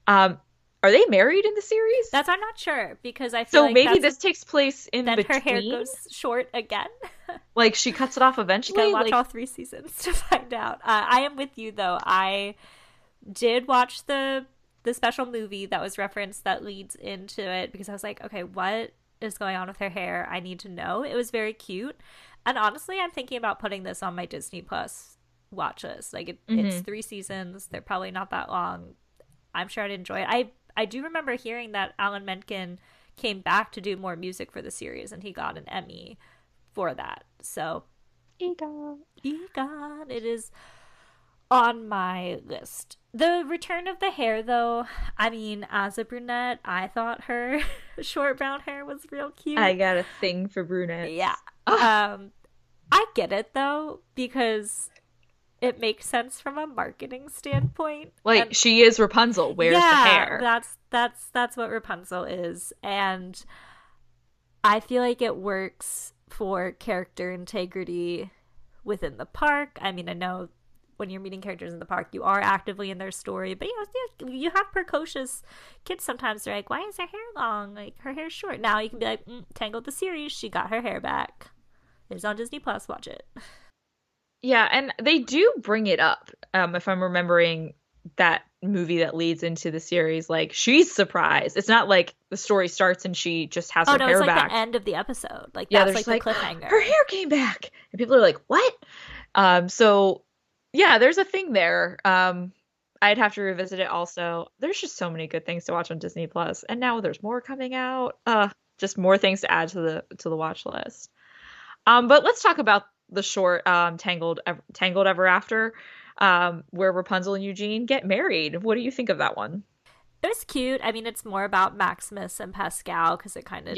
Are they married in the series? I'm not sure, because I feel so like maybe this takes place in then between. Her hair goes short again. Like she cuts it off eventually. You gotta watch all 3 seasons to find out. I am with you though. I did watch the special movie that was referenced that leads into it, because I was like, okay, what is going on with her hair? I need to know. It was very cute. And honestly, I'm thinking about putting this on my Disney Plus watch list. Like it's 3 seasons. They're probably not that long. I'm sure I'd enjoy it. I do remember hearing that Alan Menken came back to do more music for the series, and he got an Emmy for that. So Egon, it is on my list. The return of the hair, though, I mean, as a brunette, I thought her short brown hair was real cute. I got a thing for brunettes. Yeah. I get it, though, because it makes sense from a marketing standpoint. Like, she is Rapunzel. Where's the hair? That's what Rapunzel is. And I feel like it works for character integrity within the park. I mean, I know when you're meeting characters in the park, you are actively in their story, but you have precocious kids sometimes. They're like, why is her hair long? Like, her hair's short. Now you can be like, Tangled the series, she got her hair back. It's on Disney Plus, watch it. Yeah, and they do bring it up. If I'm remembering that movie that leads into the series, like, she's surprised. It's not like the story starts and she just has her hair it's like back. the end of the episode. Like, that's like the cliffhanger. Her hair came back, and people are like, what? So yeah, there's a thing there. I'd have to revisit it also. There's just so many good things to watch on Disney Plus, and now there's more coming out. Just more things to add to the watch list. But let's talk about the short Tangled Ever After, where Rapunzel and Eugene get married. What do you think of that one? It was cute. I mean, it's more about Maximus and Pascal, because it kind of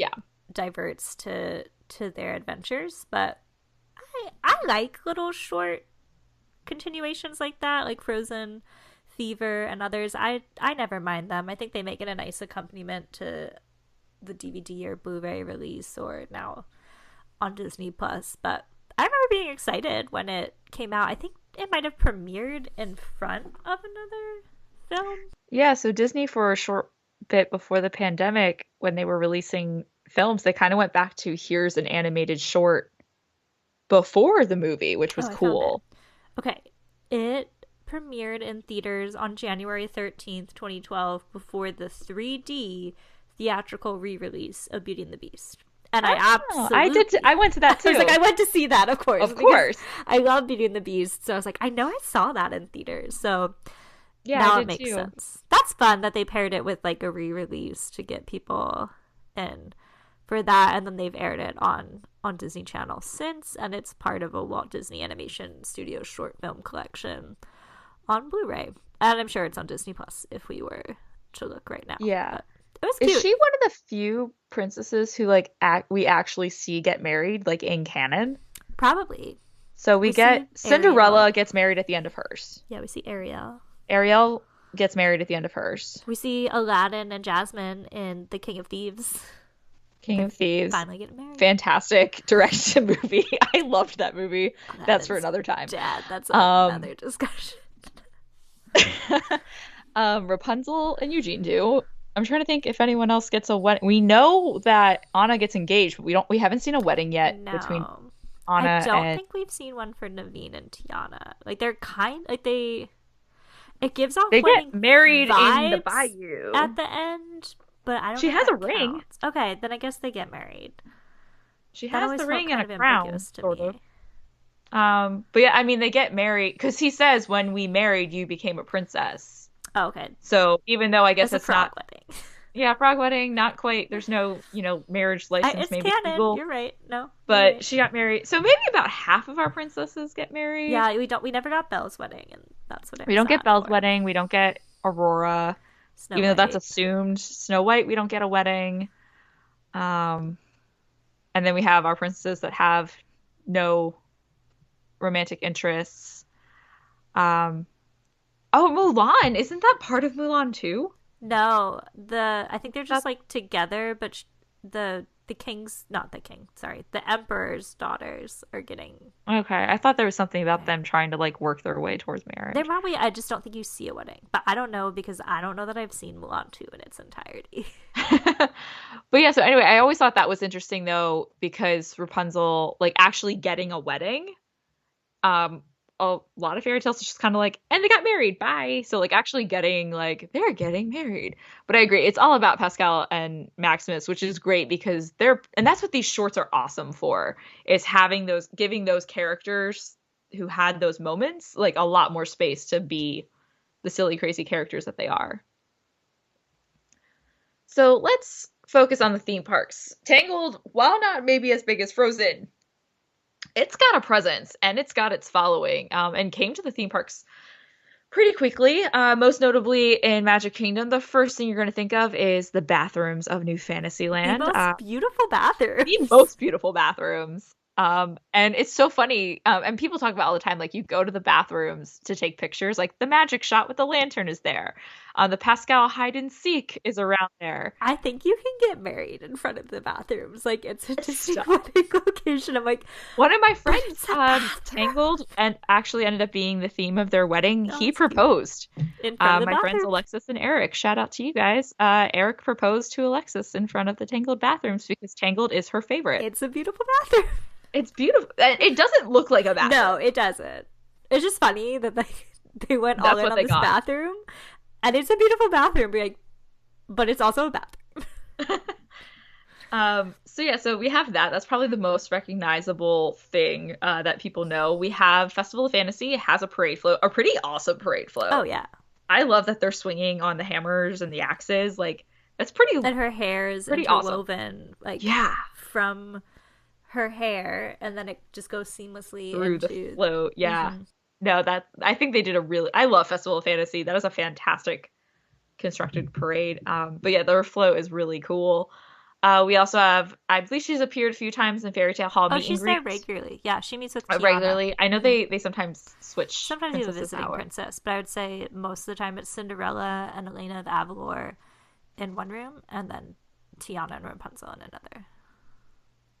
diverts to their adventures. But I like little short continuations like that, like Frozen, Fever, and others. I never mind them. I think they make it a nice accompaniment to the DVD or Blu-ray release, or now on Disney Plus. But I remember being excited when it came out. I think it might have premiered in front of another film. Yeah, so Disney, for a short bit before the pandemic, when they were releasing films, they kind of went back to here's an animated short before the movie, which was cool. Okay, it premiered in theaters on January 13th, 2012, before the 3D theatrical re-release of Beauty and the Beast. And I went to that too. I was like, I went to see that, of course. Of course. I love Beauty and the Beast, so I was like, I know I saw that in theaters. So yeah, now it makes sense. That's fun that they paired it with like a re-release to get people in for that, and then they've aired it on Disney Channel since, and it's part of a Walt Disney Animation Studios short film collection on Blu-ray. And I'm sure it's on Disney Plus if we were to look right now. Yeah. But it was cute. Is she one of the few princesses who like we actually see get married like in canon? Probably. So we get Cinderella gets married at the end of hers. Yeah, we see Ariel. Ariel gets married at the end of hers. We see Aladdin and Jasmine in The King of Thieves. King of Thieves. Finally getting married. Fantastic directed movie. I loved that movie. That's for another time. Dad, that's another discussion. Rapunzel and Eugene do. I'm trying to think if anyone else gets a wedding. We know that Anna gets engaged, but we haven't seen a wedding yet between Anna and... I don't think we've seen one for Naveen and Tiana. Like they're it gives off they wedding get married vibes in the bayou at the end, but I don't. She has a ring. Counts. Okay, then I guess they get married. She has the ring and a crown, sort of. Me. But yeah, I mean, they get married because he says, "When we married, you became a princess." Oh, okay. So even though I guess it's not wedding. Yeah, frog wedding, not quite. There's no, marriage license. It's maybe canon. legal. You're right. No, but right. She got married. So maybe about half of our princesses get married. Yeah, we never got Belle's wedding, and that's what we don't get Belle's wedding. We don't get Aurora, even though that's assumed. Snow White, we don't get a wedding. And then we have our princesses that have no romantic interests. Oh, Mulan, isn't that part of Mulan too? No, I think they're just like together, but the emperor's daughters are getting. Okay, I thought there was something about them trying to like work their way towards marriage. They're probably. I just don't think you see a wedding, but I don't know because I don't know that I've seen Mulan 2 in its entirety. But yeah, so anyway, I always thought that was interesting though because Rapunzel like actually getting a wedding. A lot of fairy tales is just kind of like, and they got married, bye. So like actually getting like they're getting married. But I agree, it's all about Pascal and Maximus, which is great because and that's what these shorts are awesome for, is giving those characters who had those moments like a lot more space to be the silly, crazy characters that they are. So let's focus on the theme parks. Tangled, while not maybe as big as Frozen, it's got a presence and it's got its following, and came to the theme parks pretty quickly. Most notably in Magic Kingdom, the first thing you're going to think of is the bathrooms of New Fantasyland. The most beautiful bathrooms. The most beautiful bathrooms. And it's so funny. And people talk about all the time, like you go to the bathrooms to take pictures, like the magic shot with the lantern is there. The Pascal hide and seek is around there. I think you can get married in front of the bathrooms. Like it's a distinct location. I'm like, one of my friends Tangled and actually ended up being the theme of their wedding. He proposed in front of the my bathroom. friends Alexis and Eric. Shout out to you guys. Eric proposed to Alexis in front of the Tangled bathrooms because Tangled is her favorite. It's a beautiful bathroom. It's beautiful. It doesn't look like a bathroom. No, it doesn't. It's just funny that they went all in on this bathroom. And it's a beautiful bathroom, but it's also a bathroom. So we have that. That's probably the most recognizable thing that people know. We have Festival of Fantasy. It has a parade float, a pretty awesome parade float. Oh, yeah. I love that they're swinging on the hammers and the axes. Like, that's pretty. And her hair is interwoven, awesome. From her hair, and then it just goes seamlessly through into the float. Yeah. No, I think they did I love Festival of Fantasy. That is a fantastic constructed parade. But yeah, their float is really cool. We also have, I believe she's appeared a few times in Fairytale Hall. Oh, she's there regularly. Yeah, she meets with Tiana. Regularly. I know they sometimes switch. Sometimes you have a visiting princess, but I would say most of the time it's Cinderella and Elena of Avalor in one room, and then Tiana and Rapunzel in another.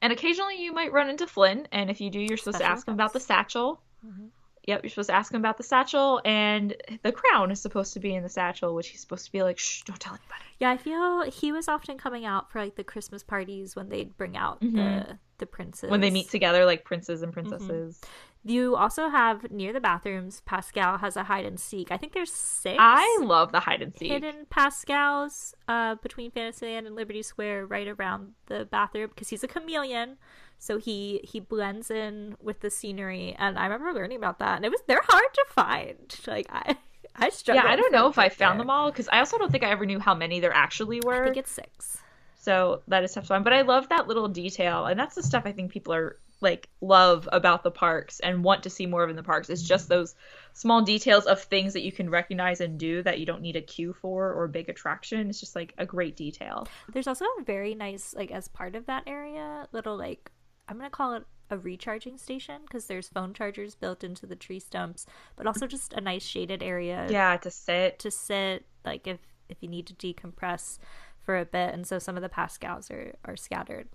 And occasionally you might run into Flynn, and if you do, you're supposed to ask him about the satchel. Mm-hmm. Yep, you're supposed to ask him about the satchel, and the crown is supposed to be in the satchel, which he's supposed to be like, shh, don't tell anybody. Yeah, I feel he was often coming out for like the Christmas parties when they'd bring out the princes. When they meet together, like princes and princesses. Mm-hmm. You also have, near the bathrooms, Pascal has a hide and seek. I think there's 6. I love the hide and seek. Hidden Pascals between Fantasyland and Liberty Square right around the bathroom, because he's a chameleon. So he blends in with the scenery, and I remember learning about that, and they're hard to find. Like I struggled. Yeah, I don't know if I found them all, because I also don't think I ever knew how many there actually were. I think it's 6. So that is tough to find. But I love that little detail. And that's the stuff I think people are like love about the parks and want to see more of in the parks. It's just those small details of things that you can recognize and do that you don't need a queue for or a big attraction. It's just like a great detail. There's also a very nice, like, as part of that area, little, like, I'm gonna call it a recharging station, because there's phone chargers built into the tree stumps, but also just a nice shaded area to sit, like if you need to decompress for a bit. And so some of the Pascals are scattered.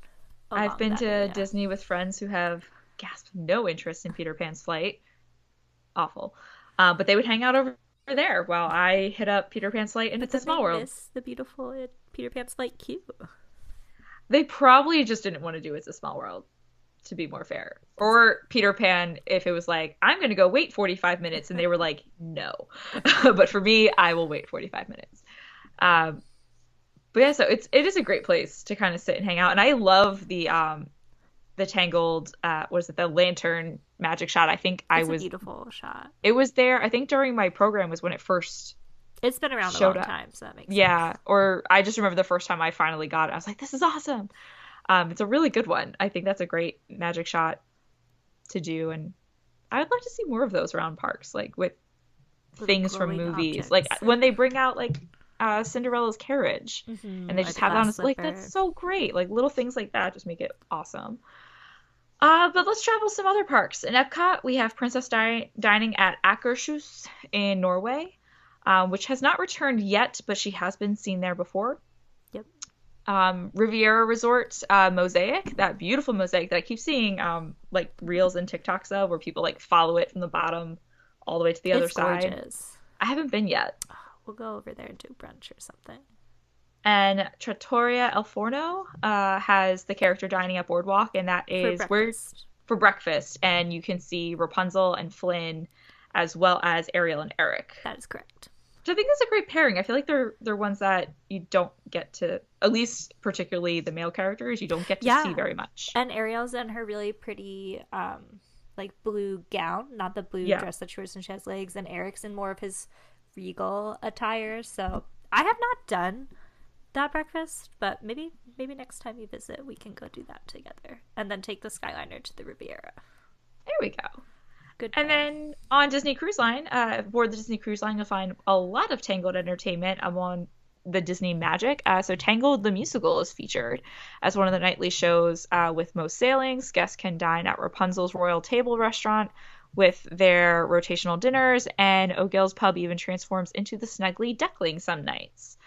I've been to area. Disney with friends who have no interest in Peter Pan's flight. Awful. But they would hang out over there while I hit up Peter Pan's flight and It's a Small World. Miss the beautiful Peter Pan's flight queue. They probably just didn't want to do It's a Small World, to be more fair. Or Peter Pan, if it was like, I'm going to go wait 45 minutes, and they were like, no. But for me, I will wait 45 minutes. But yeah, so it is a great place to kind of sit and hang out. And I love the Tangled, the lantern magic shot. I think it's a beautiful shot. It was there, I think during my program was when it first It's been around a long time, so that makes sense. Yeah, or I just remember the first time I finally got it. I was like, this is awesome. It's a really good one. I think that's a great magic shot to do. And I would love to see more of those around parks, like with things from movies. Objects. Like when they bring out like Cinderella's carriage and they just have it on. Like, that's so great. Like little things like that just make it awesome. But let's travel some other parks. In Epcot, we have Princess Dining at Akershus in Norway, which has not returned yet, but she has been seen there before. Yep. Riviera Resort mosaic, that beautiful mosaic that I keep seeing like reels and TikToks of, where people like follow it from the bottom all the way to the other side. Gorgeous. I haven't been yet. We'll go over there and do brunch or something. And Trattoria El Forno has the character dining at Boardwalk, and that is for breakfast. And you can see Rapunzel and Flynn, as well as Ariel and Eric. That is correct. Which I think is a great pairing. I feel like they're ones that you don't get to, at least particularly the male characters, you don't get to see very much. And Ariel's in her really pretty like blue gown, not the blue dress that she wears when she has legs, and Eric's in more of his regal attire. So I have not done that breakfast, but maybe next time you visit we can go do that together and then take the Skyliner to the Riviera. There we go. Good. And then on Disney Cruise Line, aboard the Disney Cruise Line, you'll find a lot of Tangled entertainment on the Disney Magic. So Tangled the Musical is featured as one of the nightly shows with most sailings. Guests can dine at Rapunzel's Royal Table restaurant with their rotational dinners, and O'Gill's Pub even transforms into the Snuggly Duckling some nights.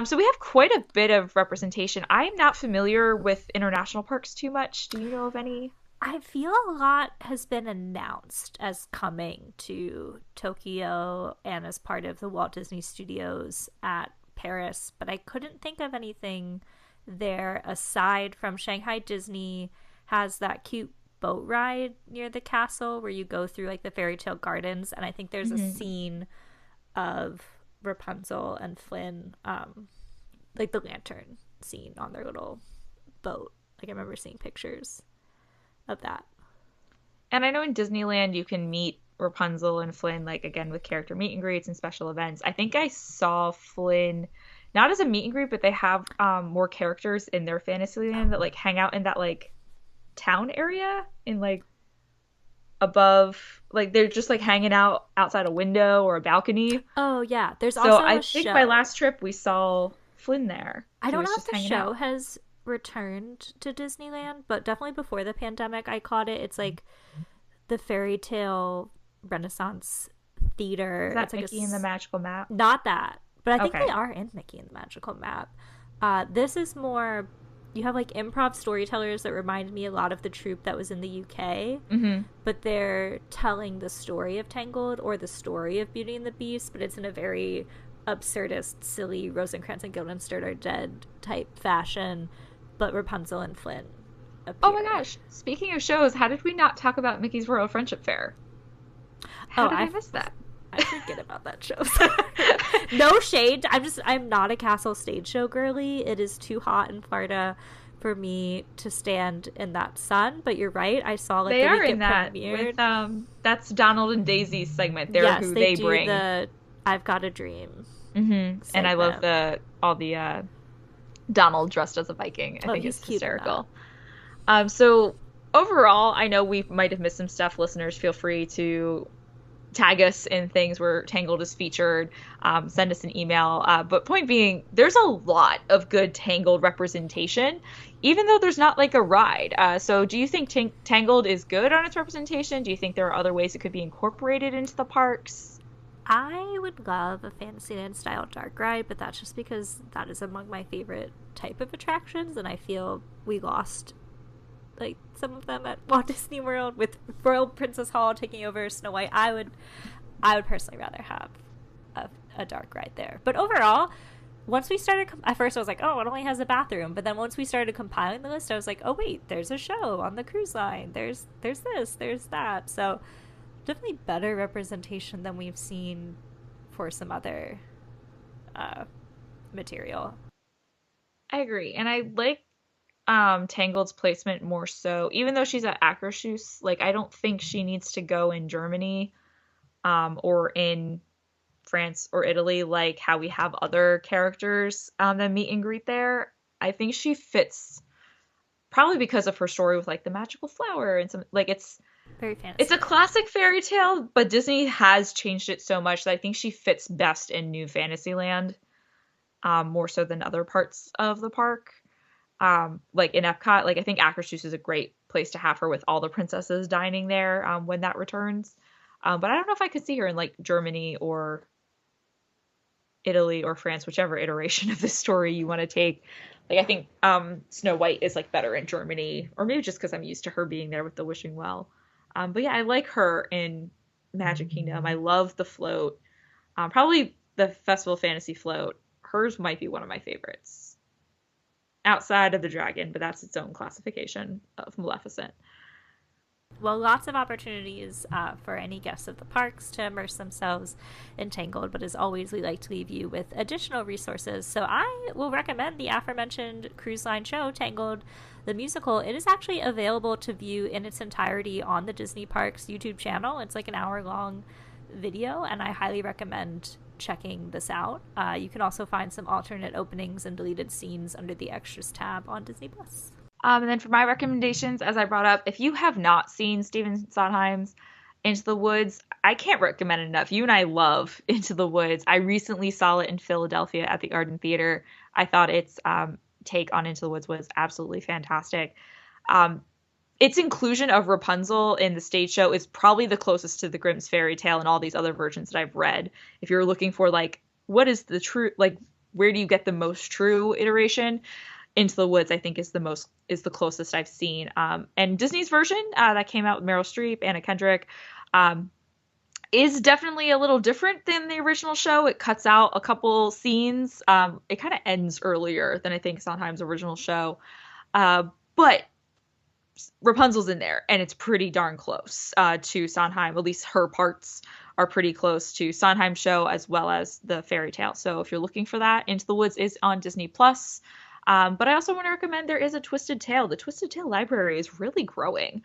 So we have quite a bit of representation. I am not familiar with international parks too much. Do you know of any? I feel a lot has been announced as coming to Tokyo and as part of the Walt Disney Studios at Paris, but I couldn't think of anything there aside from Shanghai Disney has that cute boat ride near the castle where you go through like the fairy tale gardens, and I think there's a scene of Rapunzel and Flynn, like the lantern scene on their little boat. Like I remember seeing pictures of that. And I know in Disneyland you can meet Rapunzel and Flynn, like again with character meet and greets and special events. I think I saw Flynn not as a meet and greet, but they have more characters in their Fantasyland that like hang out in that like town area in like above, like they're just like hanging out outside a window or a balcony. Oh yeah, there's so also I think my last trip we saw Flynn there. I don't know if the show has returned to Disneyland, but definitely before the pandemic I caught it. It's like the Fairytale Renaissance Theater. Is that it's like Mickey and the Magical Map? Not that, but I think they are in Mickey and the Magical Map. This is more, you have like improv storytellers that remind me a lot of the troupe that was in the UK, but they're telling the story of Tangled or the story of Beauty and the Beast, but it's in a very absurdist, silly Rosencrantz and Guildenstern are dead type fashion, but Rapunzel and Flynn appear. Oh my gosh, speaking of shows, how did we not talk about Mickey's Royal Friendship Fair? How did I miss that? I forget about that show. No shade. I'm not a castle stage show girly. It is too hot in Florida for me to stand in that sun, but you're right. I saw like they are in that with, that's Donald and Daisy's segment. They're who they bring. The I've Got a Dream. And I love all the Donald dressed as a Viking. I think he's it's cute hysterical. So overall, I know we might have missed some stuff. Listeners, feel free to tag us in things where Tangled is featured. Send us an email. But point being, there's a lot of good Tangled representation, even though there's not like a ride. So do you think Tangled is good on its representation? Do you think there are other ways it could be incorporated into the parks? I would love a Fantasyland style dark ride, but that's just because that is among my favorite type of attractions, and I feel we lost like some of them at Walt Disney World with Royal Princess Hall taking over Snow White. I would personally rather have a dark ride there. But overall, once we started, at first I was like, oh, it only has a bathroom. But then once we started compiling the list, I was like, oh wait, there's a show on the cruise line. There's this, there's that. So definitely better representation than we've seen for some other material. I agree, and I like Tangled's placement more so. Even though she's at Akershus, like I don't think she needs to go in Germany, or in France or Italy, like how we have other characters that meet and greet there. I think she fits probably because of her story with like the magical flower and some like it's very fancy. It's a classic fairy tale, but Disney has changed it so much that I think she fits best in New Fantasyland, more so than other parts of the park. Like in Epcot, like I think Akershus is a great place to have her with all the princesses dining there when that returns. But I don't know if I could see her in like Germany or Italy or France, whichever iteration of this story you want to take. Like I think Snow White is like better in Germany, or maybe just because I'm used to her being there with the Wishing Well. But yeah, I like her in Magic Kingdom. I love the float. Probably the Festival of Fantasy float. Hers might be one of my favorites. Outside of the dragon, but that's its own classification of Maleficent. Well, lots of opportunities for any guests of the parks to immerse themselves in Tangled, but as always, we like to leave you with additional resources. So I will recommend the aforementioned cruise line show, Tangled, the musical. It is actually available to view in its entirety on the Disney Parks YouTube channel. It's like an hour-long video, and I highly recommend checking this out. You can also find some alternate openings and deleted scenes under the Extras tab on Disney+. And then for my recommendations, as I brought up, if you have not seen Stephen Sondheim's Into the Woods, I can't recommend it enough. You and I love Into the Woods. I recently saw it in Philadelphia at the Arden Theater. I thought its take on Into the Woods was absolutely fantastic. Its inclusion of Rapunzel in the stage show is probably the closest to the Grimm's fairy tale and all these other versions that I've read. If you're looking for like, what is the true, like, where do you get the most true iteration? Into the Woods, I think, is the closest I've seen. And Disney's version that came out with Meryl Streep, Anna Kendrick, is definitely a little different than the original show. It cuts out a couple scenes. It kind of ends earlier than I think Sondheim's original show. But Rapunzel's in there, and it's pretty darn close to Sondheim. At least her parts are pretty close to Sondheim's show as well as the fairy tale. So if you're looking for that, Into the Woods is on Disney+. But I also want to recommend there is a Twisted Tale. The Twisted Tale library is really growing.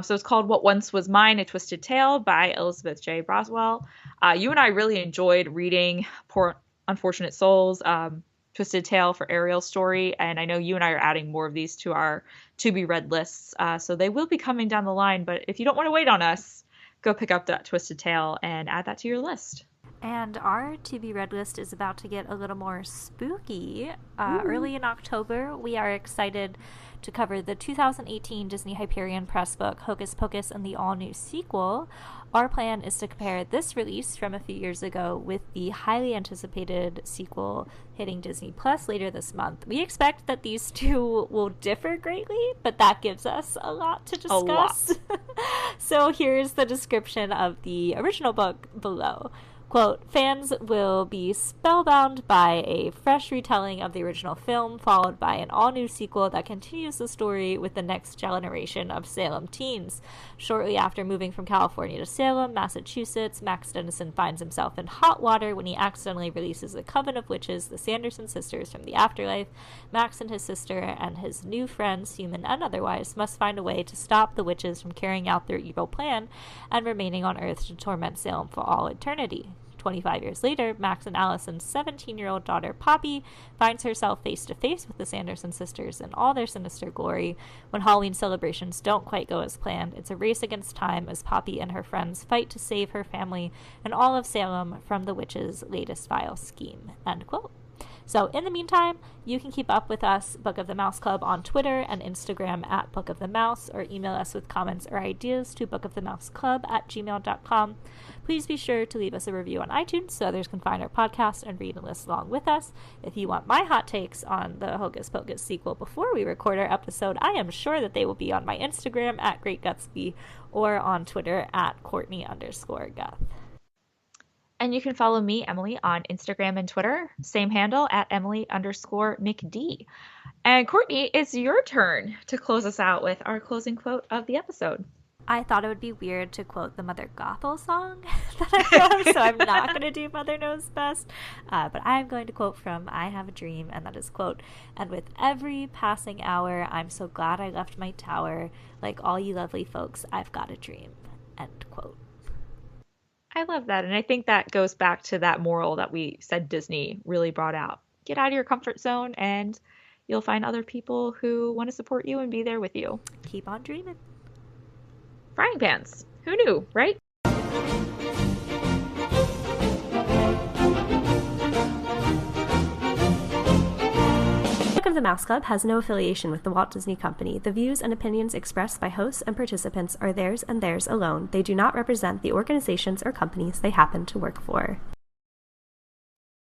So it's called What Once Was Mine, A Twisted Tale by Elizabeth J. Braswell. You and I really enjoyed reading Poor Unfortunate Souls, Twisted Tale for Ariel's story. And I know you and I are adding more of these to our to-be-read lists. So they will be coming down the line. But if you don't want to wait on us, go pick up that Twisted Tale and add that to your list. And our to-be-read list is about to get a little more spooky. Early in October, we are excited to cover the 2018 Disney Hyperion Press book, Hocus Pocus and the all-new sequel. Our plan is to compare this release from a few years ago with the highly anticipated sequel hitting Disney Plus later this month. We expect that these two will differ greatly, but that gives us a lot to discuss. A lot. So here's the description of the original book below. Quote, fans will be spellbound by a fresh retelling of the original film, followed by an all-new sequel that continues the story with the next generation of Salem teens. Shortly after moving from California to Salem, Massachusetts, Max Dennison finds himself in hot water when he accidentally releases a coven of witches, the Sanderson sisters, from the afterlife. Max and his sister and his new friends, human and otherwise, must find a way to stop the witches from carrying out their evil plan and remaining on Earth to torment Salem for all eternity. 25 years later, Max and Allison's 17-year-old daughter Poppy finds herself face to face with the Sanderson sisters in all their sinister glory. When Halloween celebrations don't quite go as planned, it's a race against time as Poppy and her friends fight to save her family and all of Salem from the witch's latest vile scheme. End quote. So in the meantime, you can keep up with us, Book of the Mouse Club, on Twitter and Instagram at Book of the Mouse, or email us with comments or ideas to bookofthemouseclub@gmail.com. Please be sure to leave us a review on iTunes so others can find our podcast and read and listen along with us. If you want my hot takes on the Hocus Pocus sequel before we record our episode, I am sure that they will be on my Instagram at GreatGutsby or on Twitter at Courtney_Guth. And you can follow me, Emily, on Instagram and Twitter. Same handle at Emily_McD. And Courtney, it's your turn to close us out with our closing quote of the episode. I thought it would be weird to quote the Mother Gothel song that I wrote, so I'm not going to do Mother Knows Best. But I'm going to quote from I Have a Dream, and that is, quote, "And with every passing hour, I'm so glad I left my tower. Like all you lovely folks, I've got a dream." End quote. I love that. And I think that goes back to that moral that we said Disney really brought out. Get out of your comfort zone and you'll find other people who want to support you and be there with you. Keep on dreaming. Frying pans. Who knew, right? Book of the Mouse Club has no affiliation with the Walt Disney Company. The views and opinions expressed by hosts and participants are theirs and theirs alone. They do not represent the organizations or companies they happen to work for.